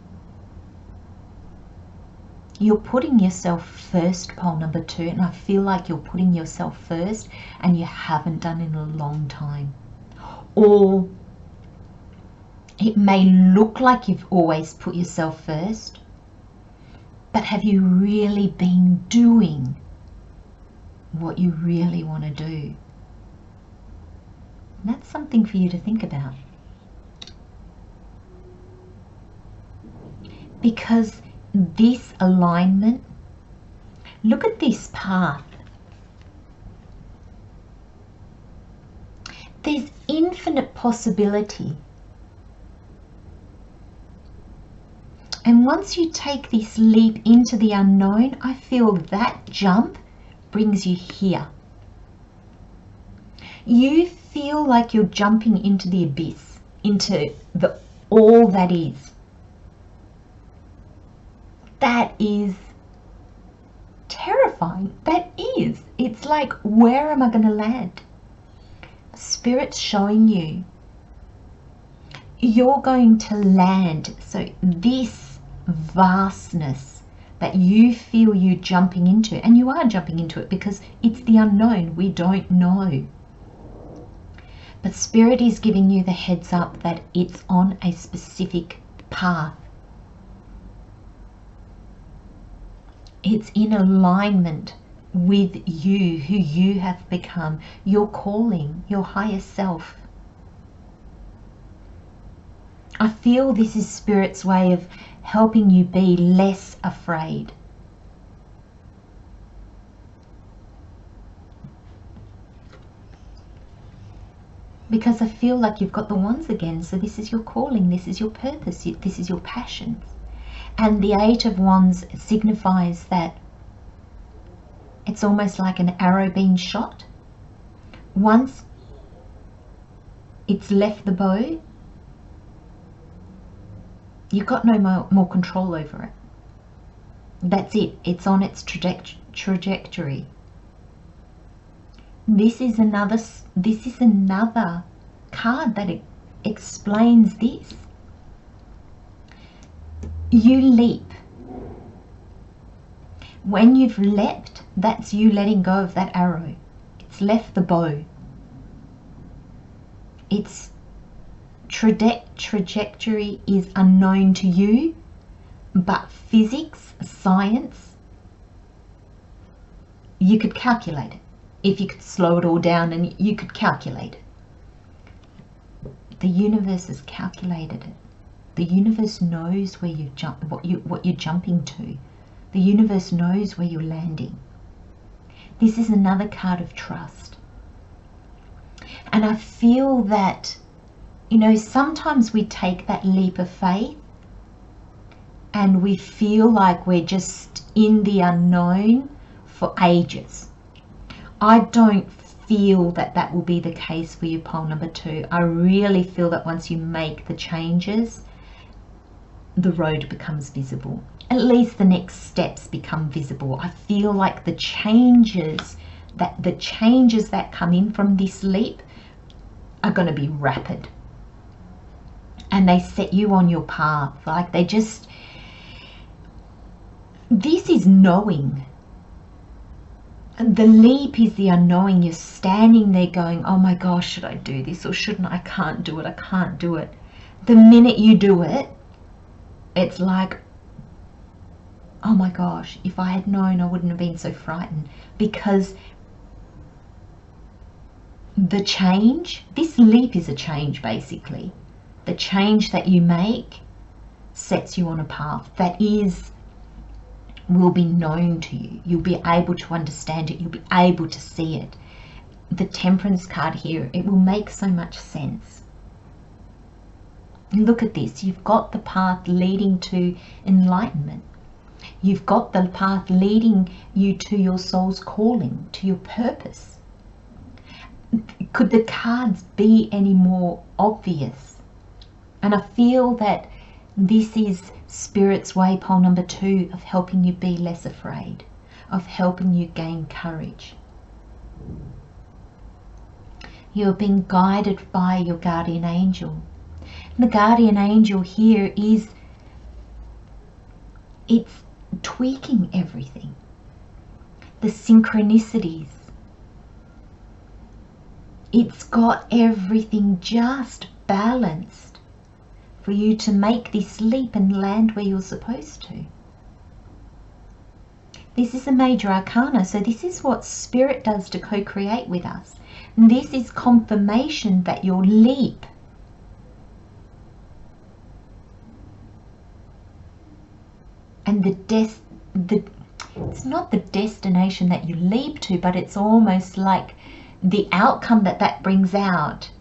You're putting yourself first, pole number 2, and I feel like you're putting yourself first and you haven't done in a long time. Or it may look like you've always put yourself first, but have you really been doing what you really want to do? And that's something for you to think about. Because this alignment, look at this path. There's infinite possibility. And once you take this leap into the unknown, I feel that jump brings you here. You feel like you're jumping into the abyss, into the all that is. That is terrifying. That is. It's like, where am I going to land? Spirit's showing you you're going to land. So this vastness that you feel you jumping into, and you are jumping into it because it's the unknown. We don't know. But Spirit is giving you the heads up that it's on a specific path. It's in alignment with you, who you have become, your calling, your higher self. I feel this is Spirit's way of helping you be less afraid. Because I feel like you've got the wands again. So this is your calling, this is your purpose, this is your passions. And the Eight of Wands signifies that it's almost like an arrow being shot. Once it's left the bow, you've got no more control over it. That's it. It's on its trajectory. This is another card that explains this. You leap. When you've leapt, that's you letting go of that arrow. It's left the bow. Its trajectory is unknown to you, but physics, science, you could calculate it. If you could slow it all down and you could calculate it. The universe has calculated it. The universe knows where you jump, what you're jumping to. The universe knows where you're landing. This is another card of trust. And I feel that, you know, sometimes we take that leap of faith and we feel like we're just in the unknown for ages. I don't feel that that will be the case for you, pole number 2. I really feel that once you make the changes, the road becomes visible. At least the next steps become visible. I feel like the changes that come in from this leap are going to be rapid. And they set you on your path. Like they just, this is knowing. The leap is the unknowing. You're standing there going, oh my gosh, should I do this or shouldn't I? I can't do it. I can't do it. The minute you do it, it's like, oh my gosh, if I had known, I wouldn't have been so frightened. Because the change, this leap is a change basically. The change that you make sets you on a path that will be known to you. You'll be able to understand it. You'll be able to see it. The Temperance card here, it will make so much sense. Look at this. You've got the path leading to enlightenment. You've got the path leading you to your soul's calling, to your purpose. Could the cards be any more obvious? And I feel that this is Spirit's way, pole number 2, of helping you be less afraid, of helping you gain courage. You're being guided by your guardian angel. And the guardian angel here it's tweaking everything. The synchronicities. It's got everything just balanced for you to make this leap and land where you're supposed to. This is a major arcana, so this is what Spirit does to co-create with us. And this is confirmation that your leap and it's not the destination that you leap to, but it's almost like the outcome that brings out.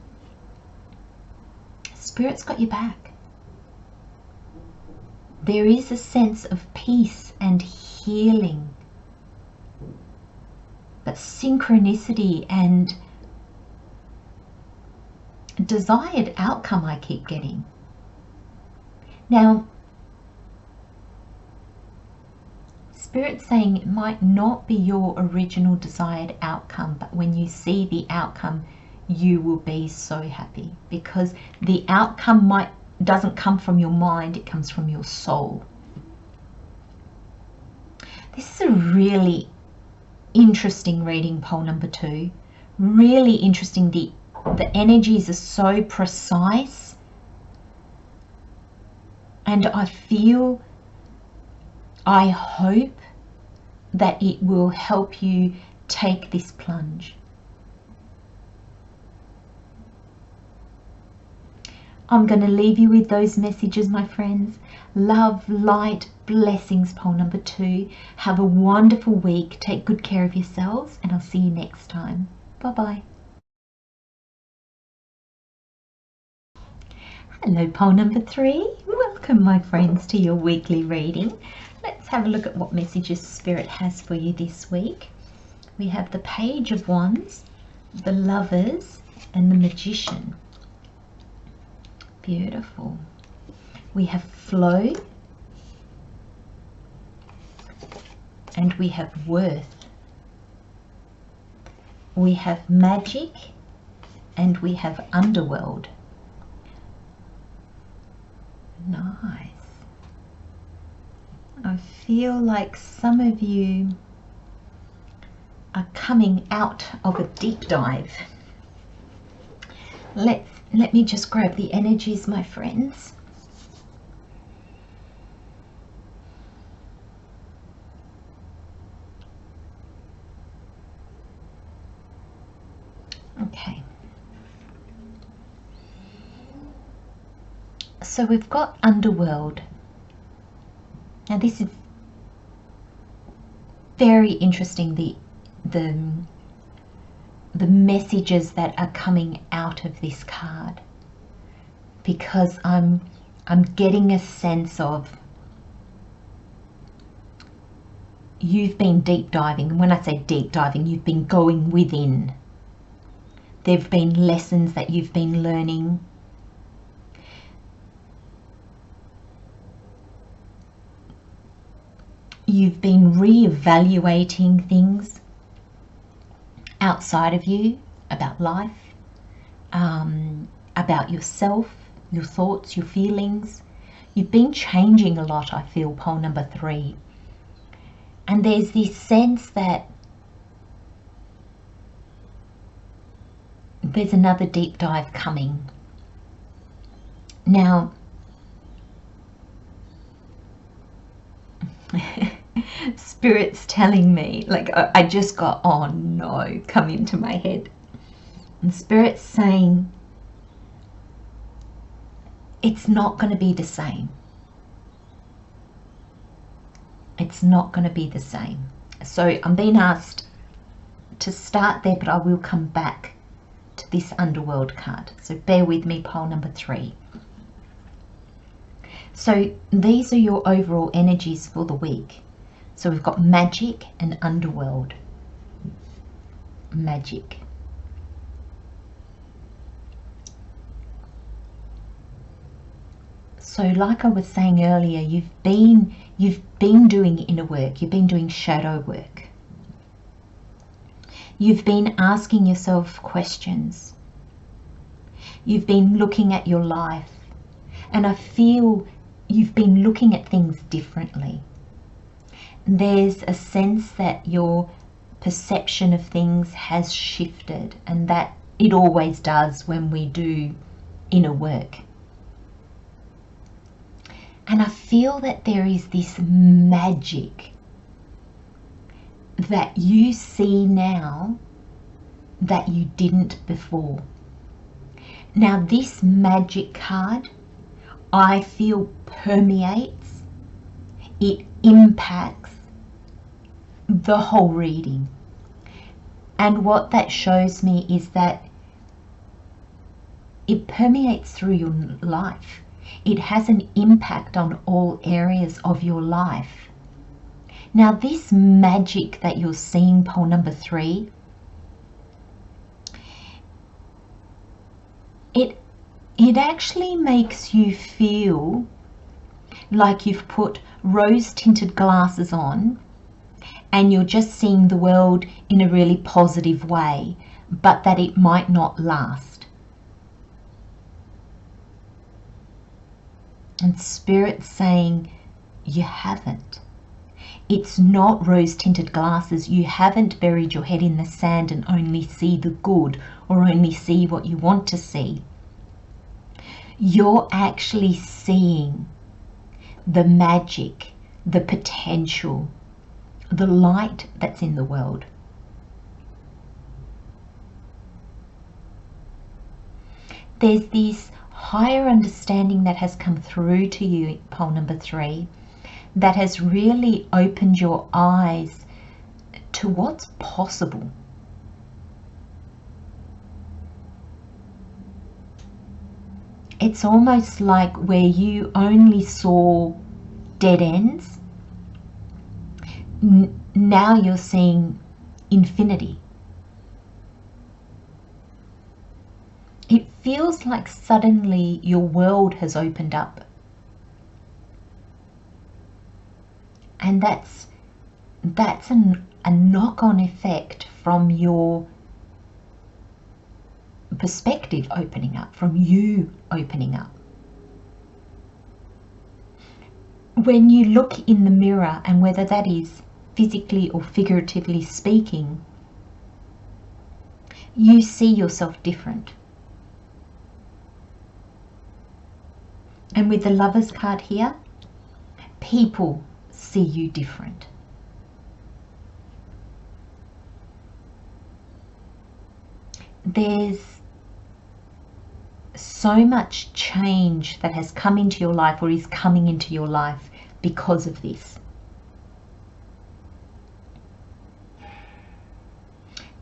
Spirit's got your back. There is a sense of peace and healing. But synchronicity and desired outcome I keep getting. Now, Spirit's saying it might not be your original desired outcome, but when you see the outcome, you will be so happy, because the outcome doesn't come from your mind, it comes from your soul. This is a really interesting reading, pole number 2. Really interesting. The energies are so precise, and I hope that it will help you take this plunge. I'm going to leave you with those messages, my friends. Love, light, blessings, pole number 2. Have a wonderful week. Take good care of yourselves, and I'll see you next time. Bye-bye. Hello, pole number 3. Welcome, my friends, to your weekly reading. Let's have a look at what messages Spirit has for you this week. We have the Page of Wands, the Lovers, and the Magician. Beautiful. We have Flow, and we have Worth. We have Magic, and we have Underworld. Nice. I feel like some of you are coming out of a deep dive. Let me just grab the energies, my friends. Okay. So we've got Underworld. Now this is very interesting, the messages that are coming out of this card, because I'm getting a sense of you've been deep diving. And when I say deep diving, you've been going within. There've been lessons that you've been learning. You've been re-evaluating things outside of you, about life, about yourself, your thoughts, your feelings. You've been changing a lot, I feel, pole number 3. And there's this sense that there's another deep dive coming. Now, Spirit's telling me, like, I just got, oh no, come into my head. And Spirit's saying, it's not going to be the same. It's not going to be the same. So I'm being asked to start there, but I will come back to this Underworld card. So bear with me, pole number 3. So these are your overall energies for the week. So we've got Magic and Underworld. Magic. So like I was saying earlier, you've been doing inner work, you've been doing shadow work. You've been asking yourself questions. You've been looking at your life, and I feel you've been looking at things differently. There's a sense that your perception of things has shifted, and that it always does when we do inner work. And I feel that there is this magic that you see now that you didn't before. Now this magic card, I feel, permeates, it impacts the whole reading. And what that shows me is that it permeates through your life. It has an impact on all areas of your life. Now this magic that you're seeing, pole number 3, it actually makes you feel like you've put rose-tinted glasses on and you're just seeing the world in a really positive way, but that it might not last. And Spirit's saying, you haven't. It's not rose-tinted glasses. You haven't buried your head in the sand and only see the good or only see what you want to see. You're actually seeing the magic, the potential, the light that's in the world. There's this higher understanding that has come through to you, pole number 3, that has really opened your eyes to what's possible. It's almost like where you only saw dead ends, now you're seeing infinity. It feels like suddenly your world has opened up. And that's a knock-on effect from your perspective opening up, from you opening up. When you look in the mirror, and whether that is physically or figuratively speaking, you see yourself different. And with the Lovers card here, people see you different. There's so much change that has come into your life or is coming into your life because of this.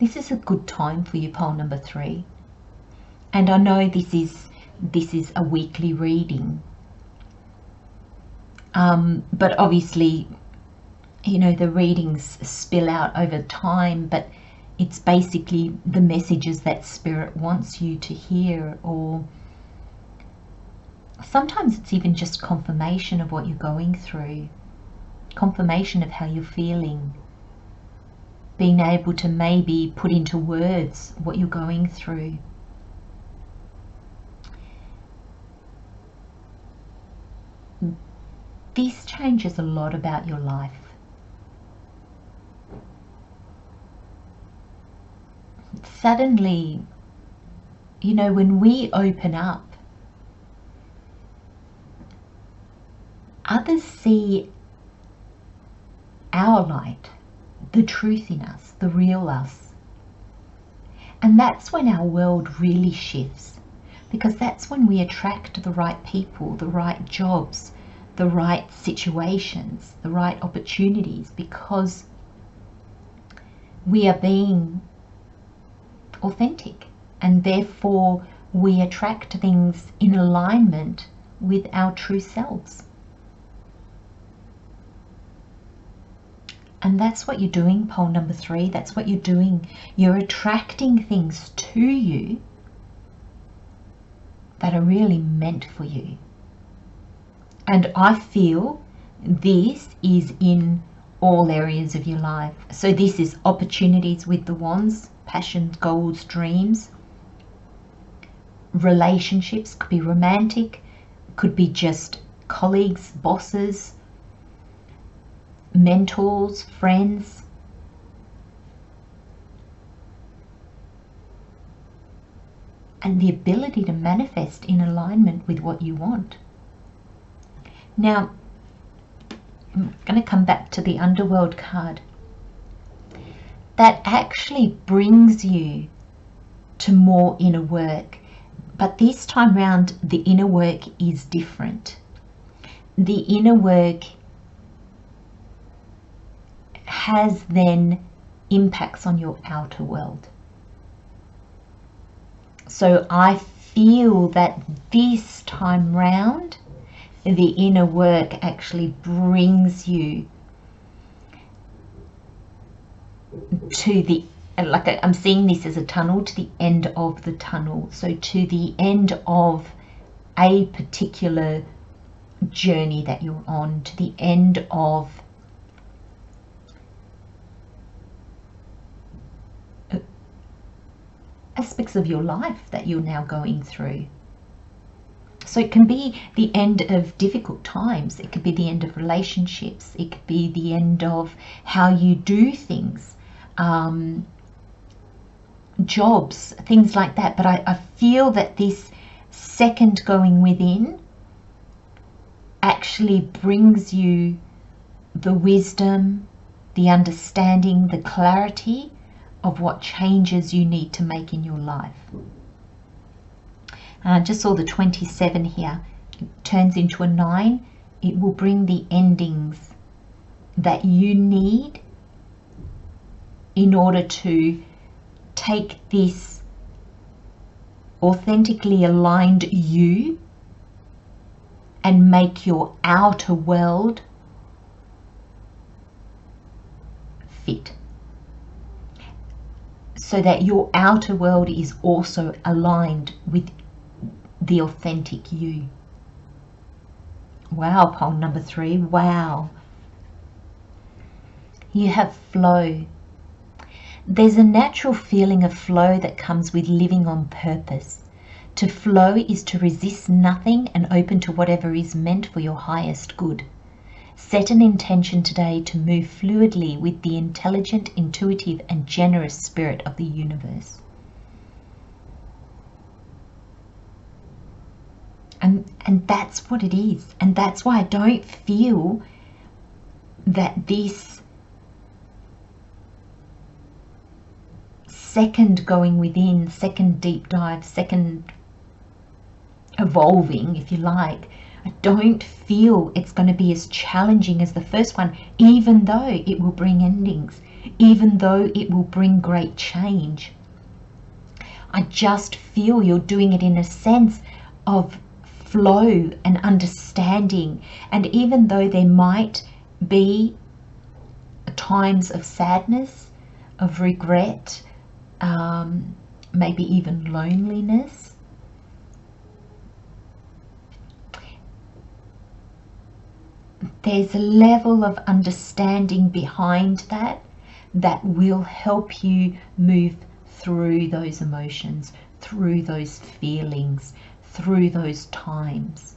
This is a good time for you, pole number 3. And I know this is a weekly reading. But obviously, you know, the readings spill out over time, but it's basically the messages that Spirit wants you to hear, or sometimes it's even just confirmation of what you're going through, confirmation of how you're feeling, being able to maybe put into words what you're going through. This changes a lot about your life. Suddenly, you know, when we open up, others see our light, the truth in us, the real us. And that's when our world really shifts, because that's when we attract the right people, the right jobs, the right situations, the right opportunities, because we are being authentic, and therefore we attract things in alignment with our true selves. And that's what you're doing, pole number 3. That's what you're doing. You're attracting things to you that are really meant for you. And I feel this is in all areas of your life. So this is opportunities with the wands, passions, goals, dreams, relationships, could be romantic, could be just colleagues, bosses, mentors, friends. And the ability to manifest in alignment with what you want. Now, I'm going to come back to the Underworld card. That actually brings you to more inner work. But this time round, the inner work is different. The inner work has then impacts on your outer world. So I feel that this time round, the inner work actually brings you to the and like I'm seeing this as a tunnel, to the end of the tunnel. So to the end of a particular journey that you're on, to the end of aspects of your life that you're now going through. So it can be the end of difficult times, it could be the end of relationships, it could be the end of how you do things, jobs, things like that. But I feel that this second going within actually brings you the wisdom, the understanding, the clarity of what changes you need to make in your life. And I just saw the 27 here. It turns into a 9. It will bring the endings that you need in order to take this authentically aligned you and make your outer world fit, so that your outer world is also aligned with the authentic you. Wow, pole number 3. Wow. You have flow. There's a natural feeling of flow that comes with living on purpose. To flow is to resist nothing and open to whatever is meant for your highest good. Set an intention today to move fluidly with the intelligent, intuitive, and generous spirit of the universe. And that's what it is. And that's why I don't feel that this second going within, second deep dive, second evolving, if you like, I don't feel it's going to be as challenging as the first one, even though it will bring endings, even though it will bring great change. I just feel you're doing it in a sense of flow and understanding. And even though there might be times of sadness, of regret, maybe even loneliness, there's a level of understanding behind that that will help you move through those emotions, through those feelings, through those times.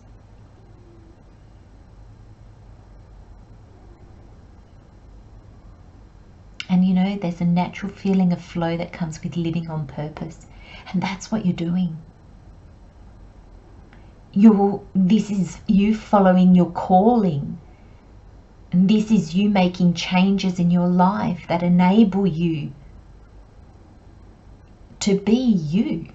And you know, there's a natural feeling of flow that comes with living on purpose. And that's what you're doing. This is you following your calling. And this is you making changes in your life that enable you to be you.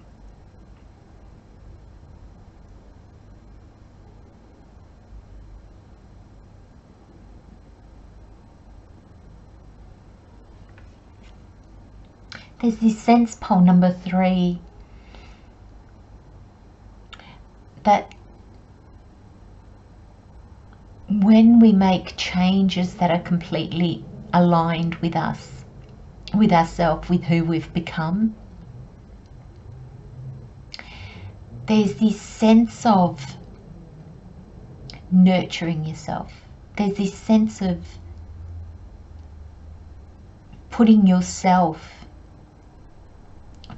There's this sense, pole number 3, that when we make changes that are completely aligned with us, with ourselves, with who we've become, there's this sense of nurturing yourself. There's this sense of putting yourself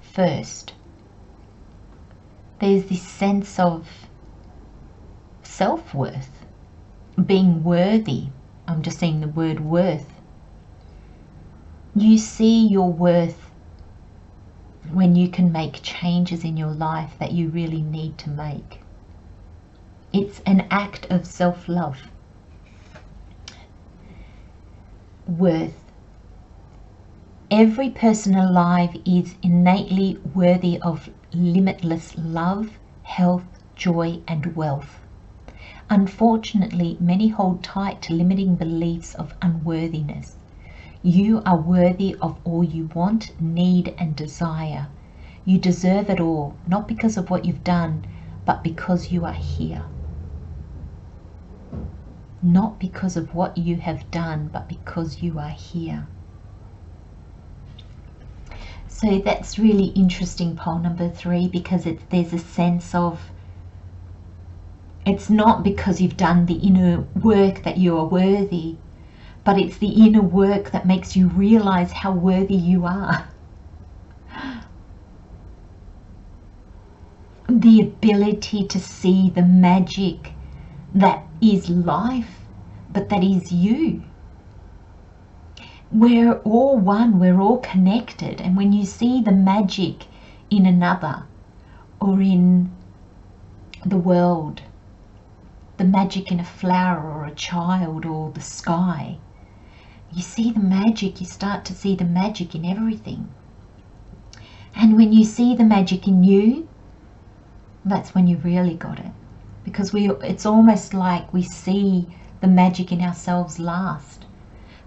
first. There's this sense of self-worth, being worthy. I'm just saying the word worth. You see your worth when you can make changes in your life that you really need to make. It's an act of self-love. Worth. Every person alive is innately worthy of limitless love, health, joy, and wealth. Unfortunately, many hold tight to limiting beliefs of unworthiness. You are worthy of all you want, need, and desire. You deserve it all, not because of what you've done, but because you are here. Not because of what you have done, but because you are here. So that's really interesting, pole number 3, because there's a sense of, it's not because you've done the inner work that you are worthy, but it's the inner work that makes you realize how worthy you are. The ability to see the magic that is life, but that is you. We're all one, we're all connected, and when you see the magic in another or in the world, the magic in a flower or a child or the sky, you see the magic, you start to see the magic in everything. And when you see the magic in you, that's when you really got it. Because it's almost like we see the magic in ourselves last.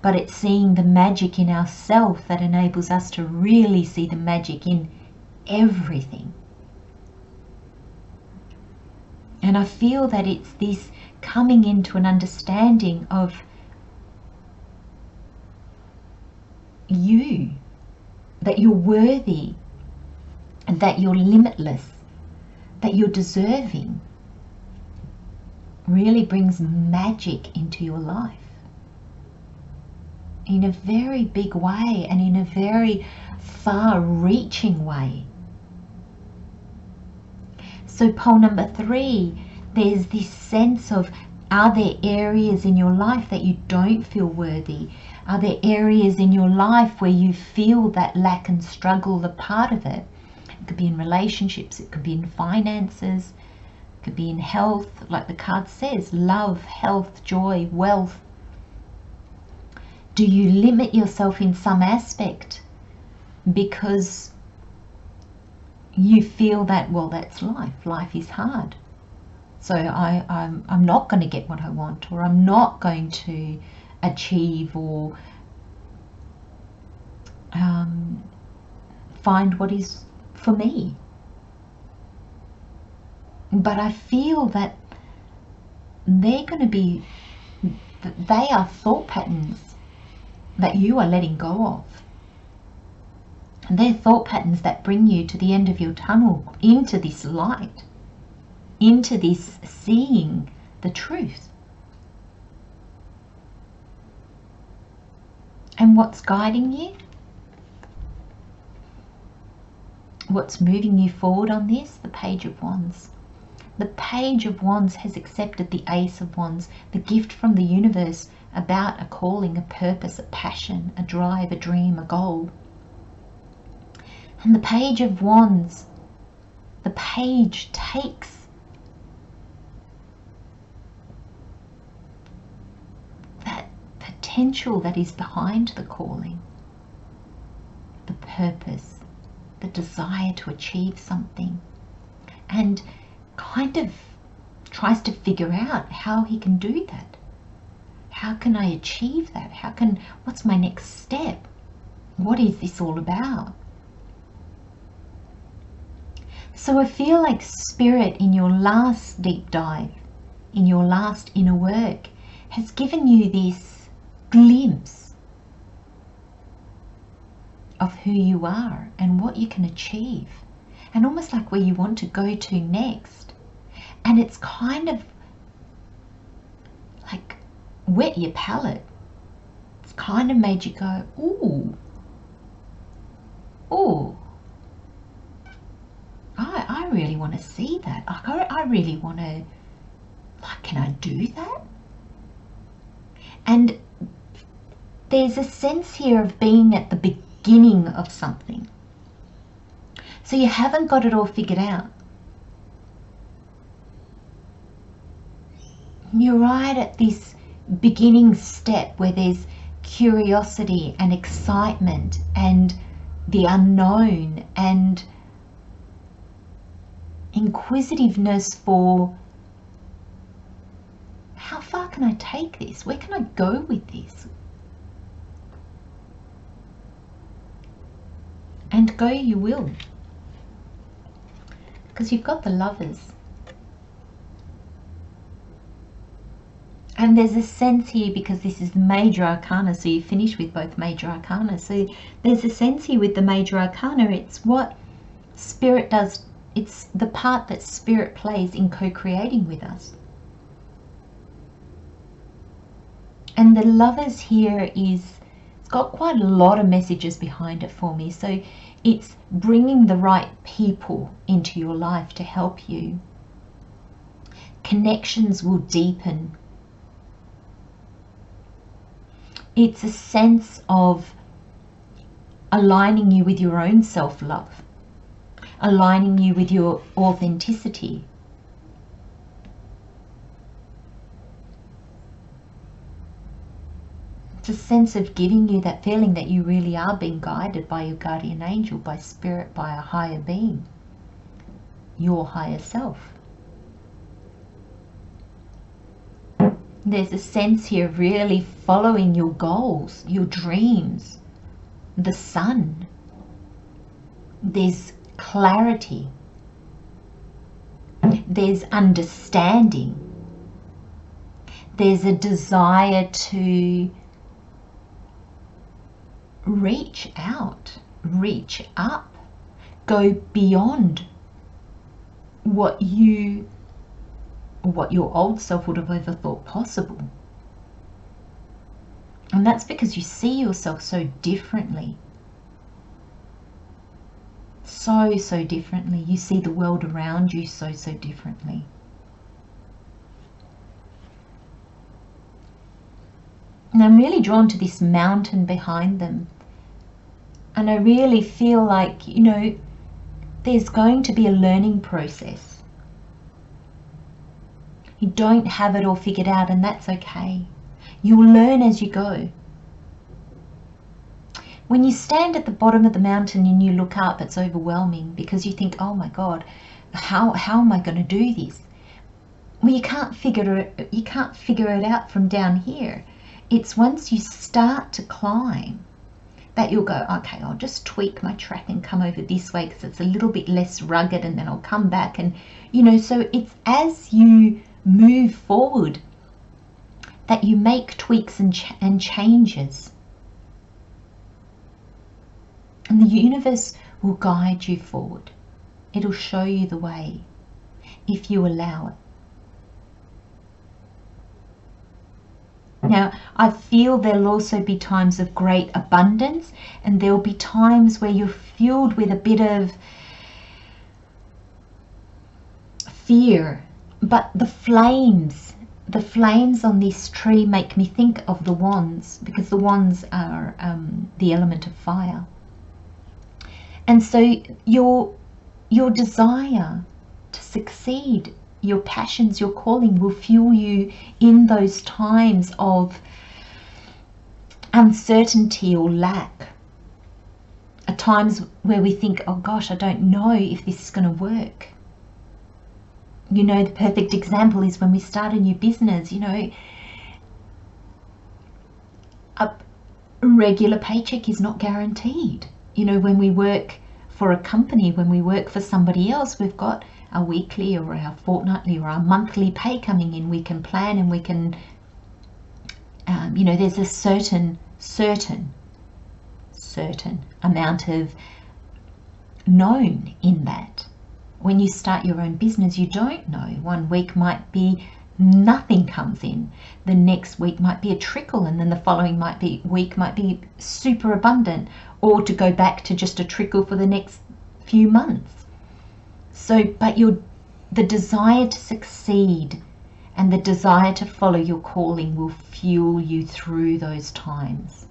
But it's seeing the magic in ourselves that enables us to really see the magic in everything. And I feel that it's this coming into an understanding of you, that you're worthy, and that you're limitless, that you're deserving, really brings magic into your life in a very big way and in a very far-reaching way. So pole number 3, there's this sense of, are there areas in your life that you don't feel worthy? Are there areas in your life where you feel that lack and struggle are part of it? It could be in relationships, it could be in finances, it could be in health, like the card says, love, health, joy, wealth. Do you limit yourself in some aspect because you feel that, well, that's life. Life is hard. So I'm not going to get what I want, or I'm not going to achieve or find what is for me. But I feel that they are thought patterns that you are letting go of. And they're thought patterns that bring you to the end of your tunnel, into this light, into this seeing the truth. And what's guiding you? What's moving you forward on this? The Page of Wands. The Page of Wands has accepted the Ace of Wands, the gift from the universe about a calling, a purpose, a passion, a drive, a dream, a goal. And the Page of Wands, the page takes that potential that is behind the calling, the purpose, the desire to achieve something, and kind of tries to figure out how he can do that. How can I achieve that? What's my next step? What is this all about? So I feel like Spirit, in your last deep dive, in your last inner work, has given you this glimpse of who you are and what you can achieve, and almost like where you want to go to next. And it's kind of like whet your palate. It's kind of made you go, ooh, I really want to see that. I really want to, like, can I do that? And there's a sense here of being at the beginning of something. So you haven't got it all figured out. You're right at this beginning step where there's curiosity and excitement and the unknown and inquisitiveness for, how far can I take this? Where can I go with this? And go you will, because you've got the Lovers. And there's a sense here, because this is the major arcana, so you finish with both major arcana. So there's a sense here with the major arcana. It's what Spirit does. It's the part that Spirit plays in co-creating with us. And the Lovers here it's got quite a lot of messages behind it for me. So it's bringing the right people into your life to help you. Connections will deepen. It's a sense of aligning you with your own self-love, aligning you with your authenticity. It's a sense of giving you that feeling that you really are being guided by your guardian angel, by Spirit, by a higher being, your higher self. There's a sense here of really following your goals, your dreams, the sun. There's clarity. There's understanding. There's a desire to reach out, reach up, go beyond what your old self would have ever thought possible. And that's because you see yourself so differently. So differently. You see the world around you so differently. And I'm really drawn to this mountain behind them. And I really feel like, you know, there's going to be a learning process. You don't have it all figured out, and that's okay. You'll learn as you go. When you stand at the bottom of the mountain and you look up, it's overwhelming because you think, oh my God, how am I going to do this? Well, you can't figure it out from down here. It's once you start to climb that you'll go, okay, I'll just tweak my track and come over this way because it's a little bit less rugged, and then I'll come back. And, you know, so it's as you move forward that you make tweaks and changes. And the universe will guide you forward. It'll show you the way if you allow it. Now, I feel there'll also be times of great abundance, and there'll be times where you're fueled with a bit of fear. But the flames on this tree make me think of the wands, because the wands are the element of fire. And so your desire to succeed, your passions, your calling will fuel you in those times of uncertainty or lack. At times where we think, oh gosh, I don't know if this is going to work. You know, the perfect example is when we start a new business, you know, a regular paycheck is not guaranteed. You know, when we work for a company, when we work for somebody else, we've got our weekly or our fortnightly or our monthly pay coming in. We can plan and we can, you know, there's a certain amount of known in that. When you start your own business, you don't know. One week might be nothing comes in. The next week might be a trickle, and then the following week might be super abundant, or to go back to just a trickle for the next few months. So, but the desire to succeed and the desire to follow your calling will fuel you through those times.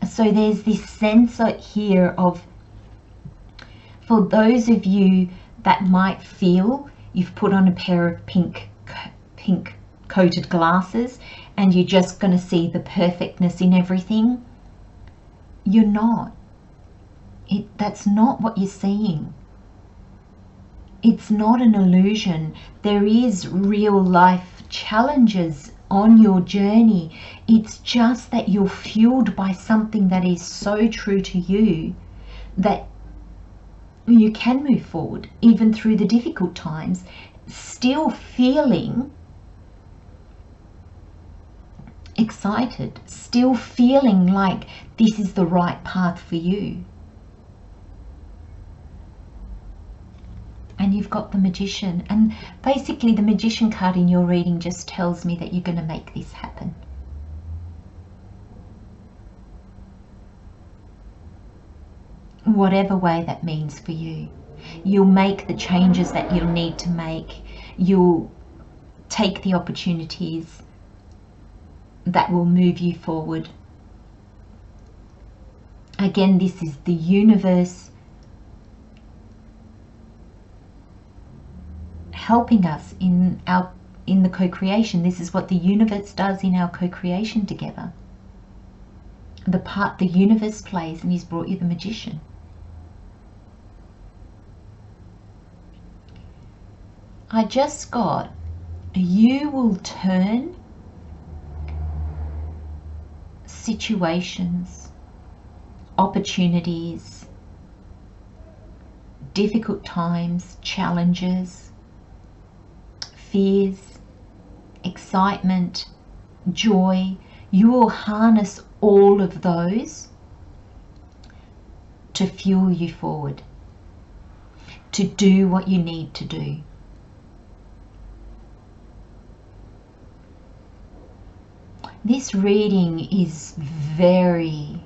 So there's this sense here of, for those of you that might feel you've put on a pair of pink coated glasses and you're just going to see the perfectness in everything, you're not. That's not what you're seeing. It's not an illusion. There is real life challenges on your journey. It's just that you're fueled by something that is so true to you that you can move forward even through the difficult times, still feeling excited, still feeling like this is the right path for you. And you've got the Magician, and basically the Magician card in your reading just tells me that you're going to make this happen. Whatever way that means for you. You'll make the changes that you'll need to make. You'll take the opportunities that will move you forward. Again, this is the universe helping us in the co-creation. This is what the universe does in our co-creation together. The part the universe plays, and he's brought you the Magician. I just got, you will turn situations, opportunities, difficult times, challenges, fears, excitement, joy. You will harness all of those to fuel you forward, to do what you need to do. This reading is very,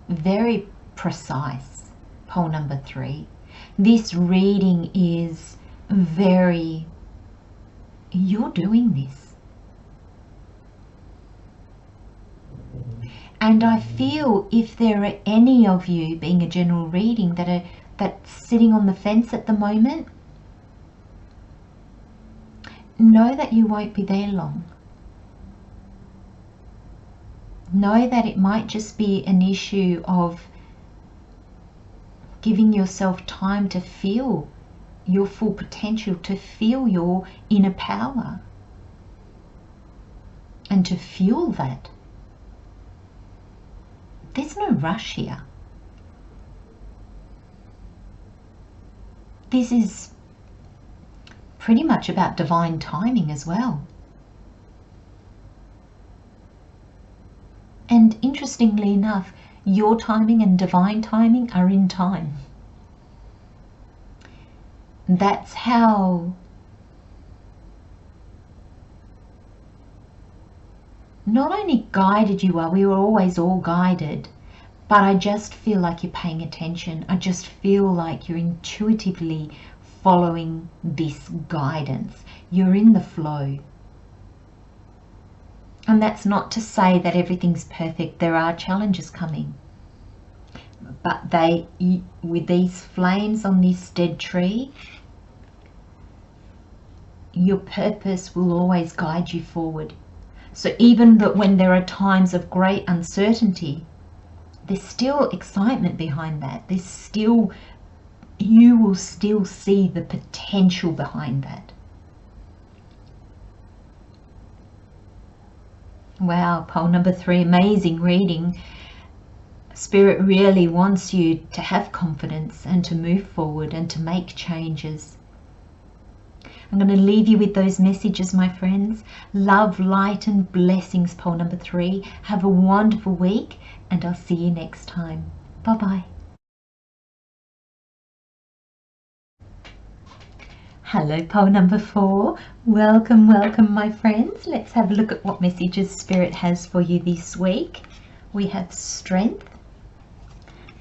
very precise, pole number 3. This reading is very, you're doing this. And I feel if there are any of you, being a general reading, that's sitting on the fence at the moment, know that you won't be there long. Know that it might just be an issue of giving yourself time to feel your full potential, to feel your inner power, and to fuel that. There's no rush here. This is pretty much about divine timing as well. And interestingly enough, your timing and divine timing are in time. That's how not only guided you are, we were always all guided, but I just feel like you're paying attention. I just feel like you're intuitively following this guidance. You're in the flow. And that's not to say that everything's perfect. There are challenges coming. But with these flames on this dead tree, your purpose will always guide you forward. So even that when there are times of great uncertainty, there's still excitement behind that. There's still, you will still see the potential behind that. Wow, pole number 3, amazing reading. Spirit really wants you to have confidence and to move forward and to make changes. I'm going to leave you with those messages, my friends. Love, light and blessings, pole number 3. Have a wonderful week and I'll see you next time. Bye-bye. Hello, pole number 4. Welcome, welcome, my friends. Let's have a look at what messages Spirit has for you this week. We have strength,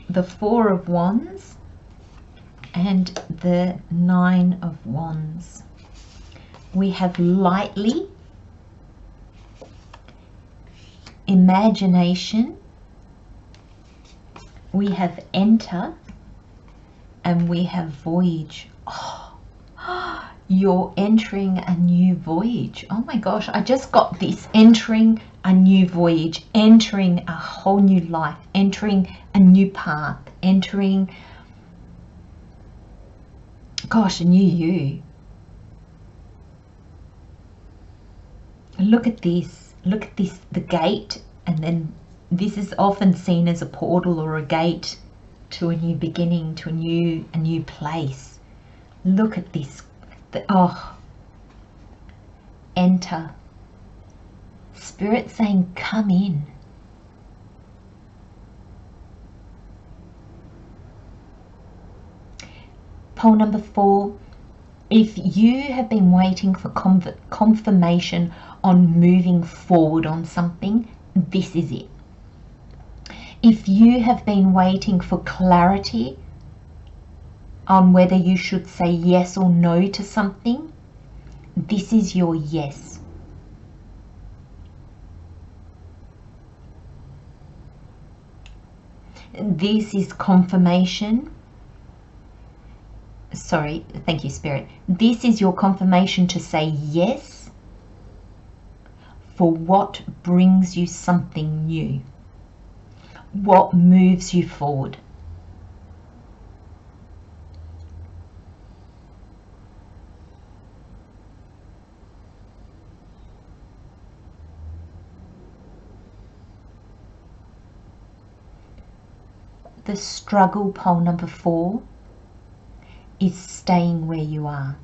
the 4 of Wands, and the 9 of Wands. We have lightly, imagination, we have enter, and we have voyage. Oh, you're entering a new voyage. Oh my gosh, I just got this. Entering a new voyage, entering a whole new life, entering a new path, entering, gosh, a new you. Look at this. Look at this, the gate, and then this is often seen as a portal or a gate to a new beginning, to a new place. Look at this. Oh, enter, Spirit saying, come in. Pole number 4, if you have been waiting for confirmation on moving forward on something, this is it. If you have been waiting for clarity on whether you should say yes or no to something, this is your yes. This is confirmation. Sorry, thank you, Spirit. This is your confirmation to say yes for what brings you something new, what moves you forward. The struggle, pole number 4, is staying where you are.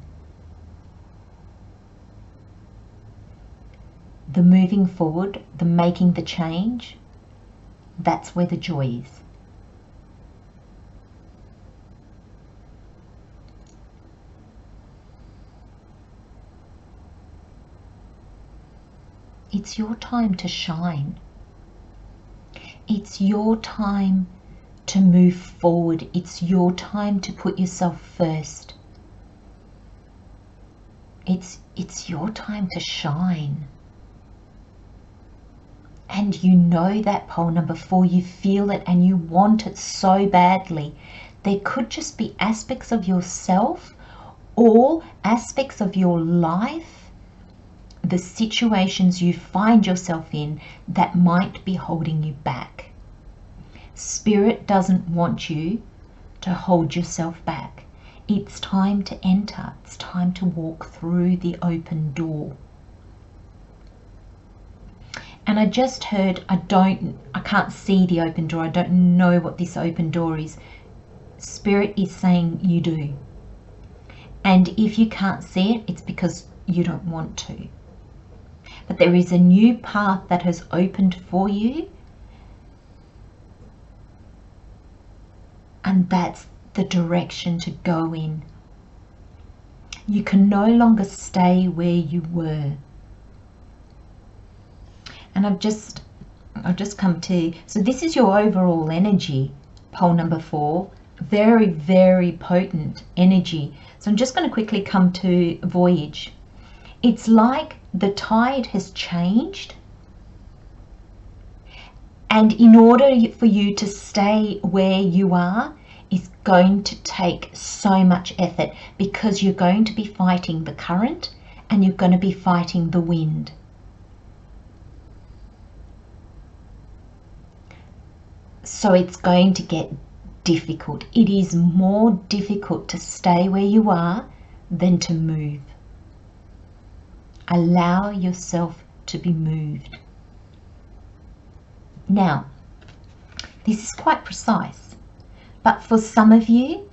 The moving forward, the making the change, that's where the joy is. It's your time to shine. It's your time to move forward. It's your time to put yourself first. It's your time to shine. And you know that, pole number 4, you feel it and you want it so badly. There could just be aspects of yourself or aspects of your life, the situations you find yourself in, that might be holding you back. Spirit doesn't want you to hold yourself back. It's time to enter. It's time to walk through the open door. And I just heard, I can't see the open door. I don't know what this open door is. Spirit is saying you do. And if you can't see it, it's because you don't want to. But there is a new path that has opened for you. And that's the direction to go in. You can no longer stay where you were. And I've just come to, so this is your overall energy, pole number 4. Very, very potent energy. So I'm just going to quickly come to voyage. It's like the tide has changed. And in order for you to stay where you are, is going to take so much effort, because you're going to be fighting the current and you're going to be fighting the wind. So it's going to get difficult. It is more difficult to stay where you are than to move. Allow yourself to be moved. Now, this is quite precise, but for some of you,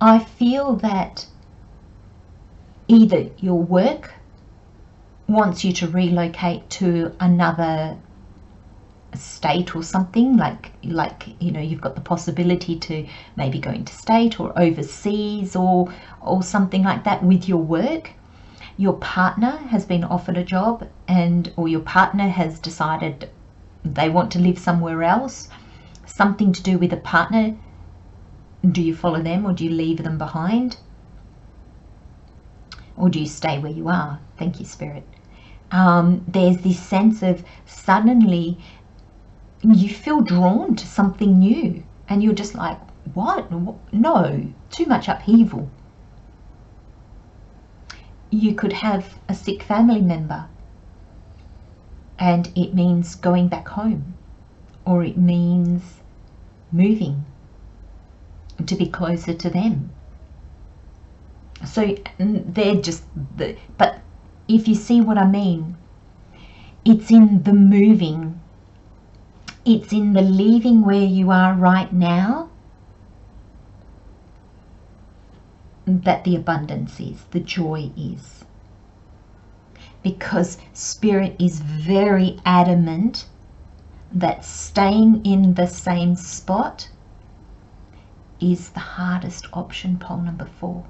I feel that either your work wants you to relocate to another state or something, like you know, you've got the possibility to maybe go interstate or overseas or something like that with your work. Your partner has been offered a job, or your partner has decided they want to live somewhere else. Something to do with a partner. Do you follow them or do you leave them behind? Or do you stay where you are? Thank you, Spirit. There's this sense of suddenly you feel drawn to something new and you're just like, what? No, too much upheaval. You could have a sick family member and it means going back home, or it means moving to be closer to them. So they're just but if you see what I mean, it's in the moving, it's in the leaving where you are right now that the abundance is, the joy is. because Spirit is very adamant that staying in the same spot is the hardest option, pole number 4.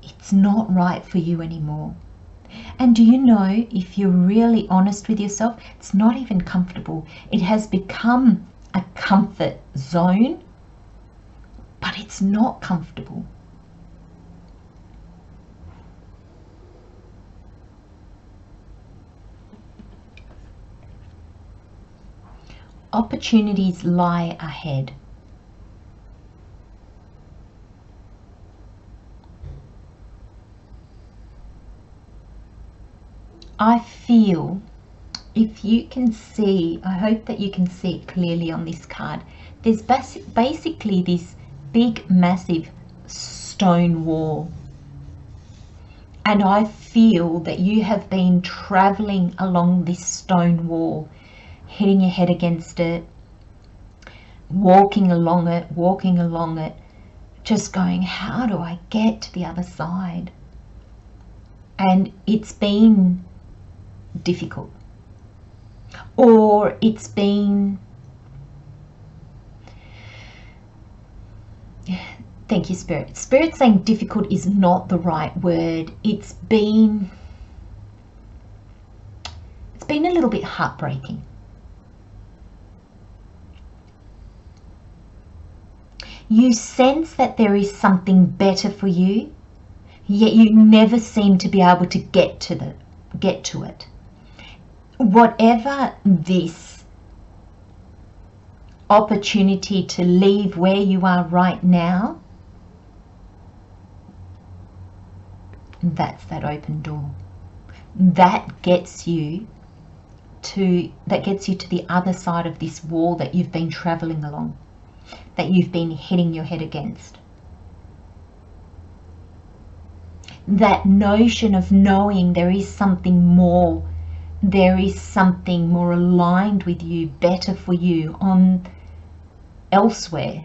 It's not right for you anymore. And do you know, if you're really honest with yourself, it's not even comfortable. It has become a comfort zone, but it's not comfortable. Opportunities lie ahead. I feel, if you can see, I hope that you can see it clearly on this card, there's basically this big massive stone wall, and I feel that you have been traveling along this stone wall, hitting your head against it, walking along it, just going, how do I get to the other side? And it's been difficult, or it's been, thank you, Spirit. Spirit saying difficult is not the right word. It's been a little bit heartbreaking. You sense that there is something better for you, yet you never seem to be able to get to it. Whatever this opportunity to leave where you are right now, that's that open door. That gets you to the other side of this wall that you've been traveling along, that you've been hitting your head against. That notion of knowing there is something more, there is something more aligned with you, better for you on elsewhere.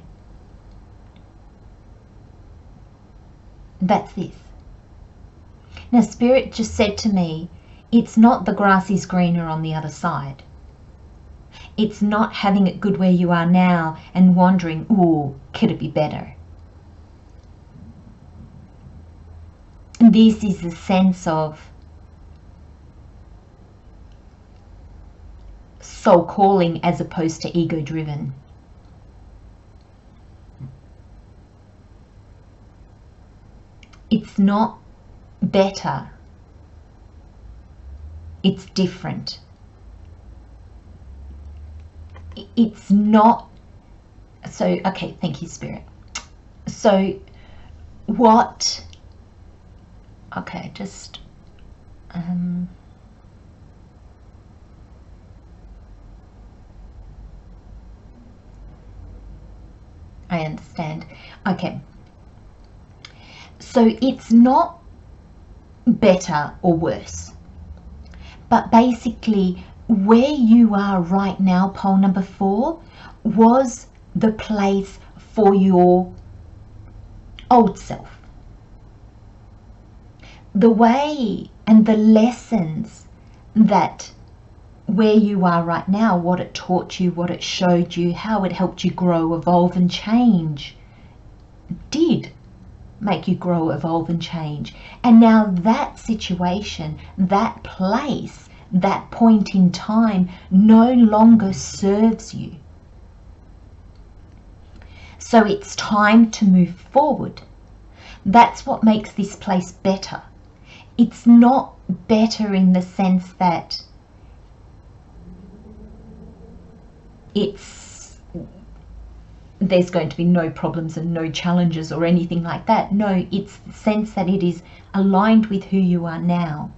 That's this. Now, Spirit just said to me, it's not the grass is greener on the other side. It's not having it good where you are now and wondering, ooh, could it be better? This is a sense of soul calling as opposed to ego driven. It's not better. It's different. It's not. So, okay, thank you, Spirit. So, what? Okay, just. I understand. Okay. So it's not better or worse, but basically where you are right now, pole number 4, was the place for your old self. The way and the lessons that where you are right now, what it taught you, what it showed you, how it helped you grow, evolve and change, did make you grow, evolve and change. And now that situation, that place, that point in time no longer serves you. So it's time to move forward. That's what makes this place better. It's not better in the sense that there's going to be no problems and no challenges or anything like that. No, it's the sense that it is aligned with who you are now.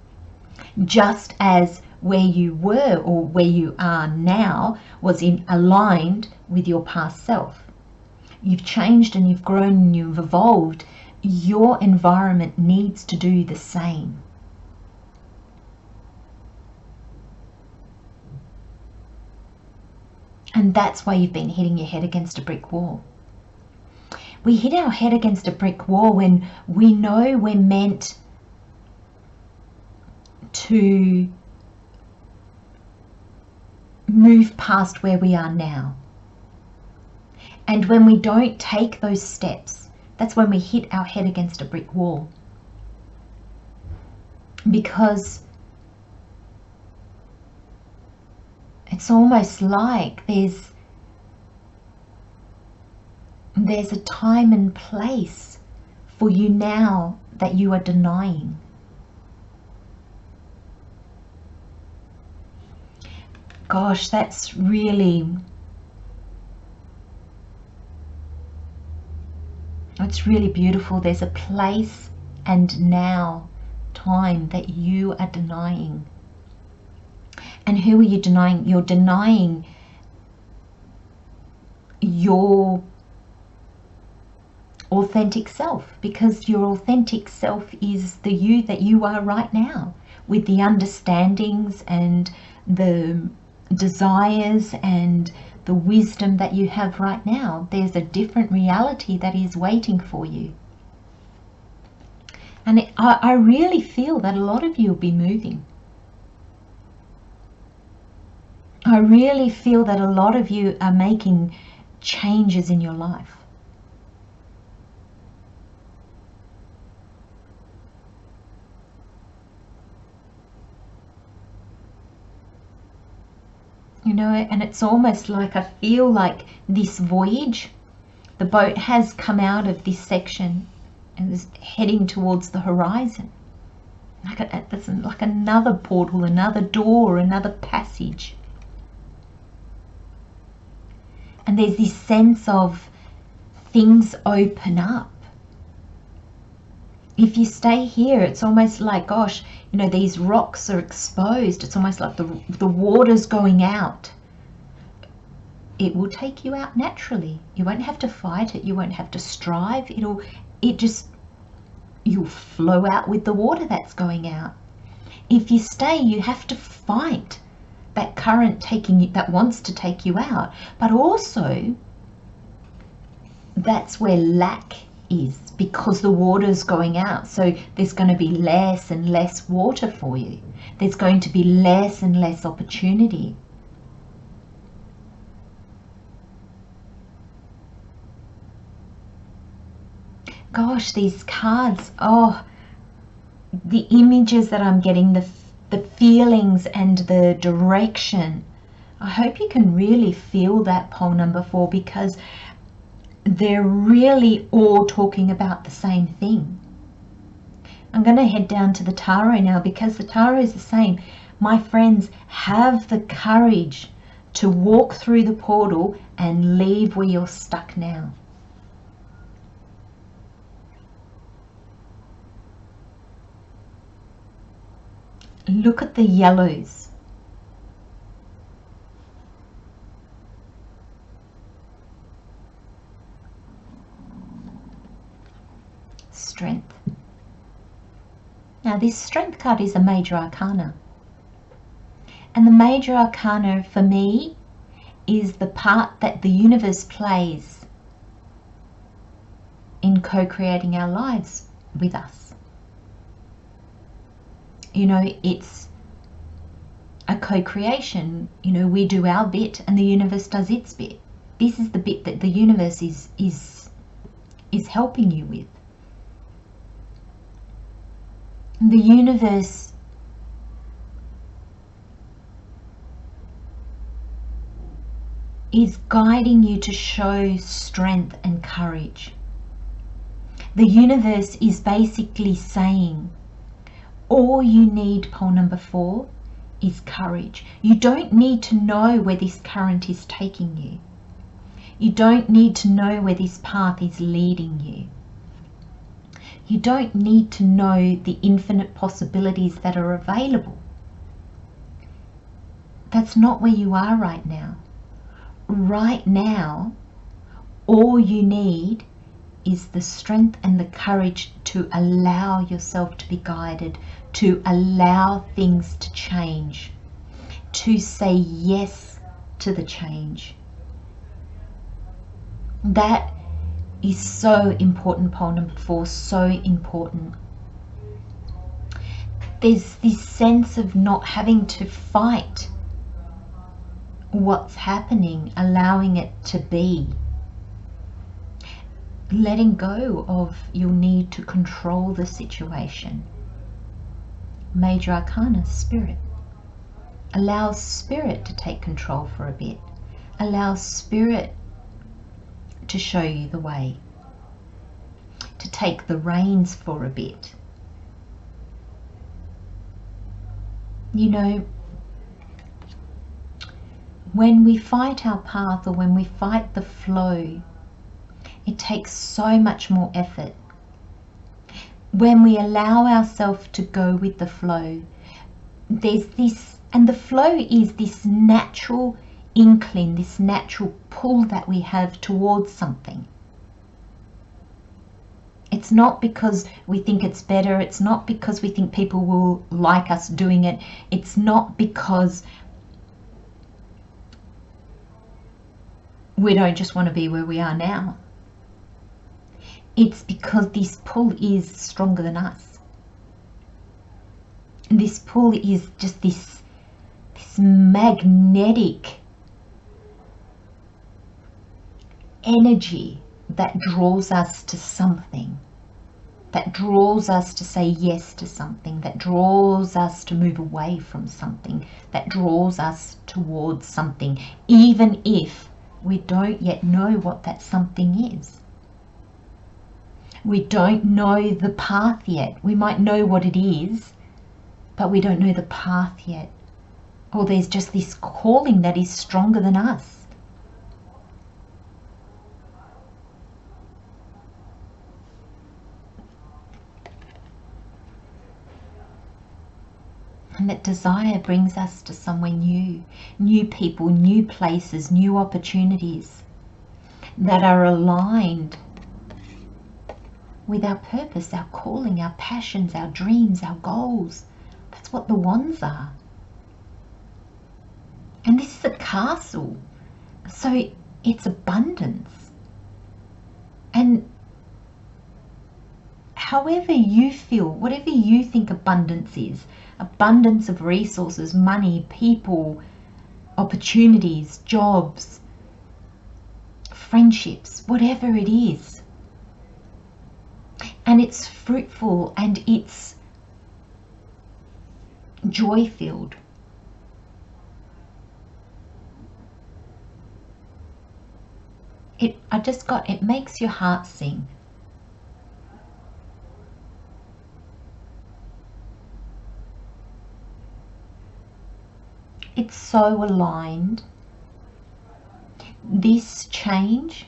Just as where you were or where you are now was aligned with your past self. You've changed and you've grown and you've evolved. Your environment needs to do the same. And that's why you've been hitting your head against a brick wall. We hit our head against a brick wall when we know we're meant to move past where we are now. And when we don't take those steps, that's when we hit our head against a brick wall. Because it's almost like there's a time and place for you now that you are denying. Gosh, that's really, it's really beautiful. There's a place and now time that you are denying. And who are you denying? You're denying your authentic self, because your authentic self is the you that you are right now, with the understandings and the desires and the wisdom that you have right now. There's a different reality that is waiting for you. And I really feel that a lot of you will be moving. I really feel that a lot of you are making changes in your life. You know, and it's almost like I feel like this voyage, the boat has come out of this section and is heading towards the horizon. That's like another portal, another door, another passage. And there's this sense of things open up. If you stay here, it's almost like, gosh, you know, these rocks are exposed. It's almost like the water's going out. It will take you out naturally. You won't have to fight it. You won't have to strive. You'll flow out with the water that's going out. If you stay, you have to fight that current that wants to take you out. But also, that's where lack is, because the water's going out. So there's going to be less and less water for you. There's going to be less and less opportunity. Gosh, these cards, oh, the images that I'm getting, the feelings and the direction. I hope you can really feel that pole number 4, because they're really all talking about the same thing. I'm going to head down to the tarot now, because the tarot is the same. My friends, have the courage to walk through the portal and leave where you're stuck now. Look at the yellows. Strength. Now this strength card is a major arcana. And the major arcana for me is the part that the universe plays in co-creating our lives with us. You know, it's a co-creation. You know, we do our bit and the universe does its bit. This is the bit that the universe is helping you with. The universe is guiding you to show strength and courage. The universe is basically saying, all you need, pole number 4, is courage. You don't need to know where this current is taking you. You don't need to know where this path is leading you. You don't need to know the infinite possibilities that are available. That's not where you are right now. Right now, all you need is the strength and the courage to allow yourself to be guided, to allow things to change, to say yes to the change. That is so important. Pole number 4, so important. There's this sense of not having to fight what's happening, allowing it to be. Letting go of your need to control the situation. Major Arcana, Spirit. Allow Spirit to take control for a bit. Allow Spirit to show you the way. To take the reins for a bit. You know, when we fight our path, or when we fight the flow, it takes so much more effort. When we allow ourselves to go with the flow, there's this, and the flow is this natural inkling, this natural pull that we have towards something. It's not because we think it's better. It's not because we think people will like us doing it. It's not because we don't just want to be where we are now. It's because this pull is stronger than us. And this pull is just this magnetic energy that draws us to something, that draws us to say yes to something, that draws us to move away from something, that draws us towards something, even if we don't yet know what that something is. We don't know the path yet. We might know what it is, but we don't know the path yet. Or there's just this calling that is stronger than us. And that desire brings us to somewhere new. New people, new places, new opportunities that are aligned with our purpose, our calling, our passions, our dreams, our goals. That's what the wands are. And this is a castle. So it's abundance. And however you feel, whatever you think abundance is, abundance of resources, money, people, opportunities, jobs, friendships, whatever it is. And it's fruitful and it's joy-filled. It makes your heart sing. It's so aligned. This change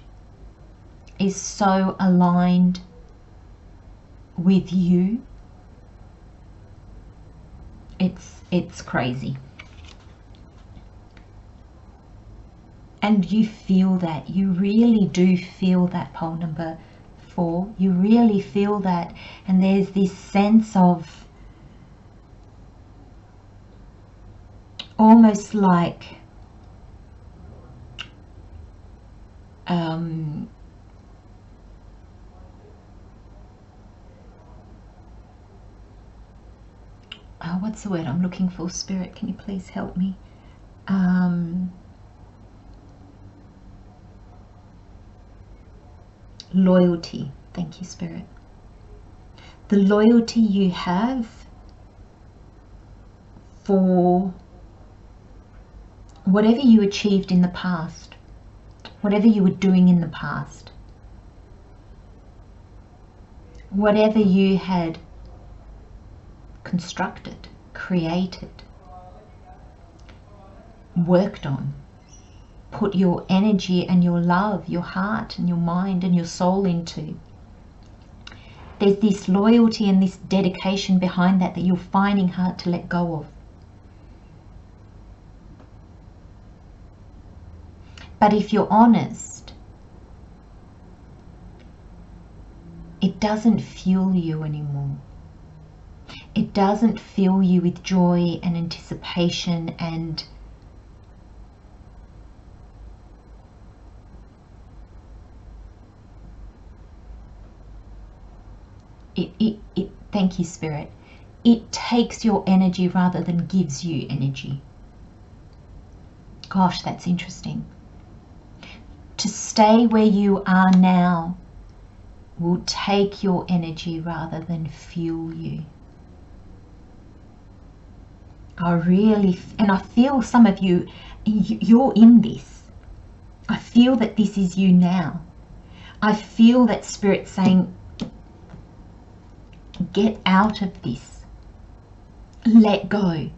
is so aligned with you. It's crazy. And you feel that. You really do feel that, pole number 4. You really feel that. And there's this sense of almost like what's the word I'm looking for? Spirit, can you please help me? Loyalty. Thank you, Spirit. The loyalty you have for whatever you achieved in the past, whatever you were doing in the past, whatever you had constructed, created, worked on, put your energy and your love, your heart and your mind and your soul into. There's this loyalty and this dedication behind that you're finding hard to let go of. But if you're honest, it doesn't fuel you anymore. It doesn't fill you with joy and anticipation and Thank you, Spirit. It takes your energy rather than gives you energy. Gosh, that's interesting. To stay where you are now will take your energy rather than fuel you. I feel some of you, you're in this. I feel that this is you now. I feel that Spirit saying, get out of this. Let go.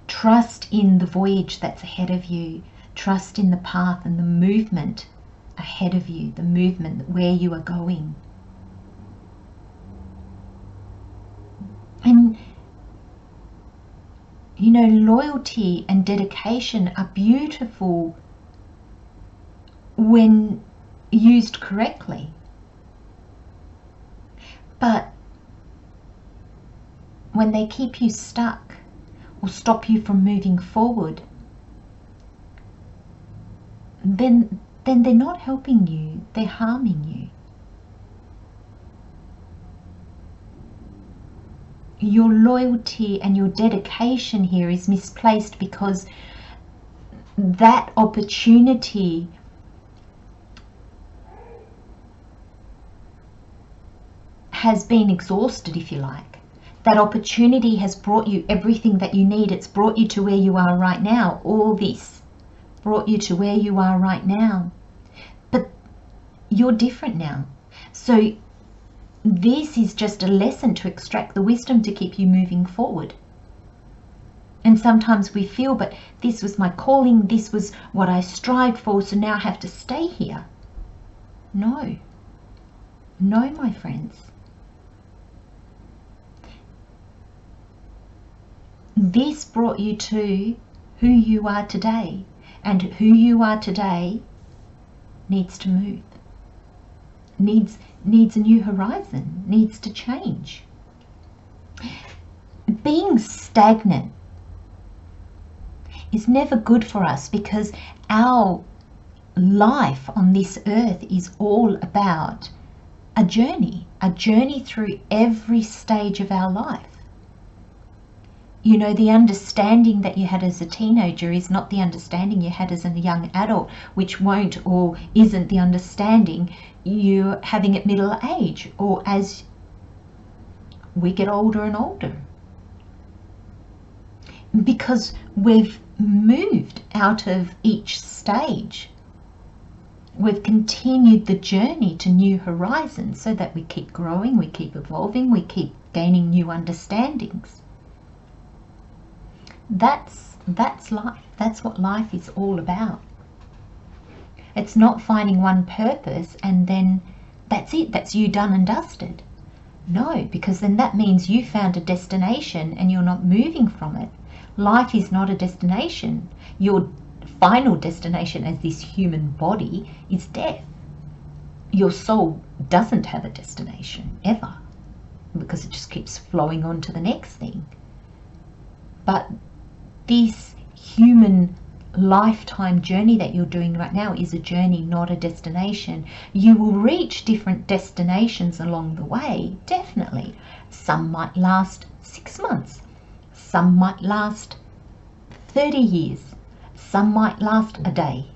Trust in the voyage that's ahead of you. Trust in the path and the movement ahead of you, the movement where you are going. And you know, loyalty and dedication are beautiful when used correctly. But when they keep you stuck or stop you from moving forward, then they're not helping you, they're harming you. Your loyalty and your dedication here is misplaced because that opportunity has been exhausted, if you like. That opportunity has brought you everything that you need. It's brought you to where you are right now. All this brought you to where you are right now. But you're different now. So this is just a lesson to extract the wisdom to keep you moving forward. And sometimes we feel, but this was my calling, this was what I strived for, so now I have to stay here. No. No, my friends. This brought you to who you are today, and who you are today needs to move, needs a new horizon, needs to change. Being stagnant is never good for us because our life on this earth is all about a journey through every stage of our life. You know, the understanding that you had as a teenager is not the understanding you had as a young adult, which won't or isn't the understanding you're having at middle age or as we get older and older. Because we've moved out of each stage. We've continued the journey to new horizons so that we keep growing, we keep evolving, we keep gaining new understandings. That's life. That's what life is all about. It's not finding one purpose and then that's it, that's you done and dusted. No, because then that means you found a destination and you're not moving from it. Life is not a destination. Your final destination as this human body is death. Your soul doesn't have a destination ever because it just keeps flowing on to the next thing. But this human lifetime journey that you're doing right now is a journey, not a destination. You will reach different destinations along the way, definitely. Some might last 6 months. Some might last 30 years. Some might last a day.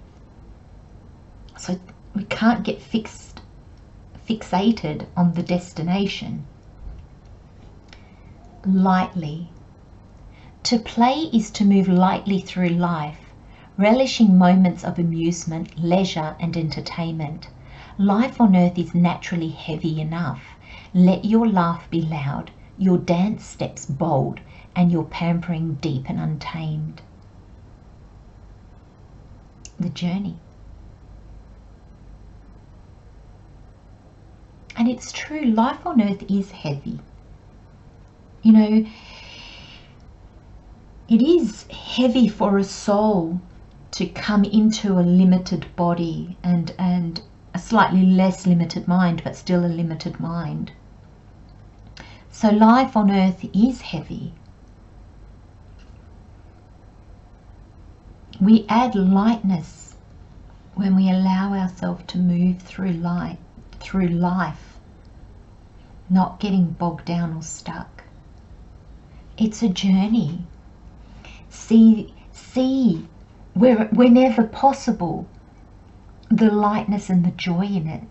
So we can't get fixated on the destination. Lightly. To play is to move lightly through life, relishing moments of amusement, leisure and entertainment. Life on earth is naturally heavy enough. Let your laugh be loud, your dance steps bold, and your pampering deep and untamed. The journey. And it's true, life on earth is heavy. You know, it is heavy for a soul to come into a limited body and a slightly less limited mind, but still a limited mind. So life on earth is heavy. We add lightness when we allow ourselves to move through life not getting bogged down or stuck. It's a journey. See whenever possible the lightness and the joy in it.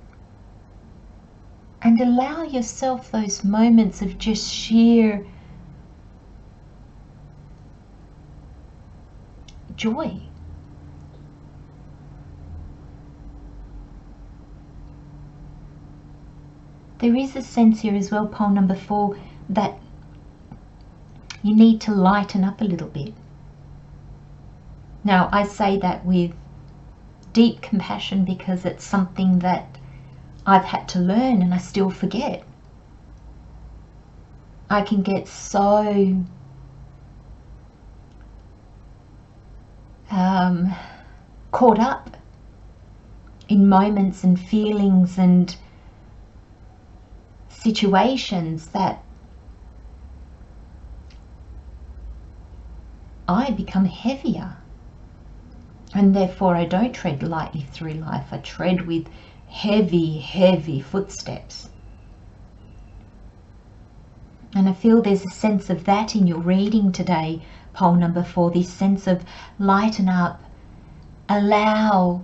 And allow yourself those moments of just sheer joy. There is a sense here as well, pole number 4, that you need to lighten up a little bit. Now, I say that with deep compassion because it's something that I've had to learn and I still forget. I can get so caught up in moments and feelings and situations that I become heavier, and therefore I don't tread lightly through life. I tread with heavy footsteps. And I feel there's a sense of that in your reading today, pole number 4, this sense of lighten up, allow.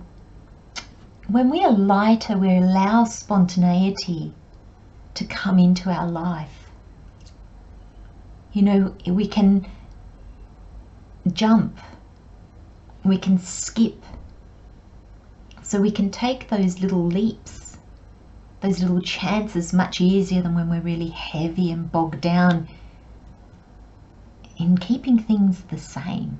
When we are lighter, we allow spontaneity to come into our life. You know, we can jump, we can skip, so we can take those little leaps, those little chances much easier than when we're really heavy and bogged down in keeping things the same.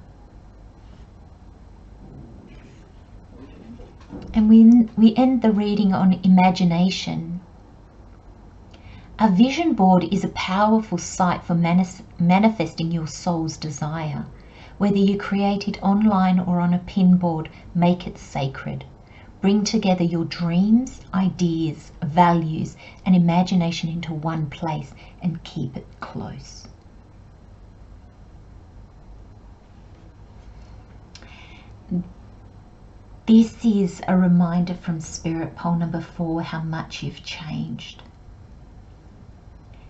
And we end the reading on imagination. A vision board is a powerful site for manifesting your soul's desire. Whether you create it online or on a pin board, make it sacred. Bring together your dreams, ideas, values, and imagination into one place and keep it close. This is a reminder from Spirit, pole number 4, how much you've changed.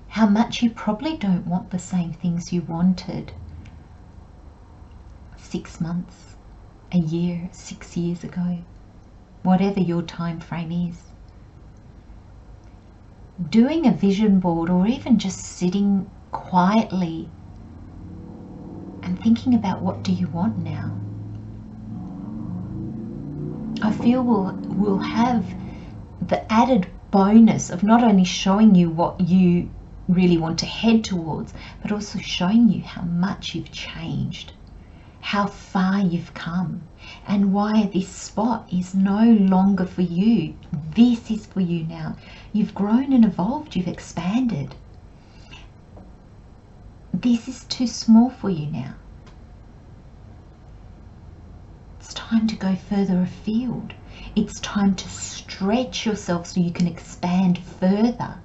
How much you probably don't want the same things you wanted 6 months, a year, 6 years ago, whatever your time frame is. Doing a vision board, or even just sitting quietly and thinking about what do you want now, I feel we'll have the added bonus of not only showing you what you really want to head towards, but also showing you how much you've changed, how far you've come, and why this spot is no longer for you. This is for you now. You've grown and evolved, you've expanded. This is too small for you now. It's time to go further afield. It's time to stretch yourself so you can expand further.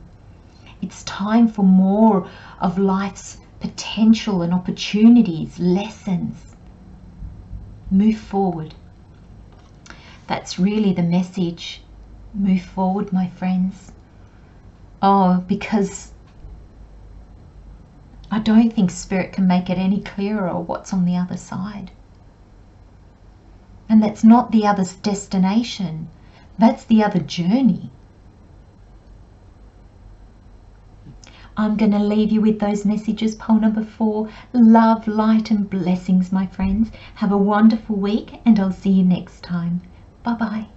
It's time for more of life's potential and opportunities, lessons. Move forward. That's really the message. Move forward, my friends. Oh, because I don't think Spirit can make it any clearer what's on the other side. And that's not the other destination. That's the other journey. I'm going to leave you with those messages, pole number 4. Love, light and blessings, my friends. Have a wonderful week, and I'll see you next time. Bye-bye.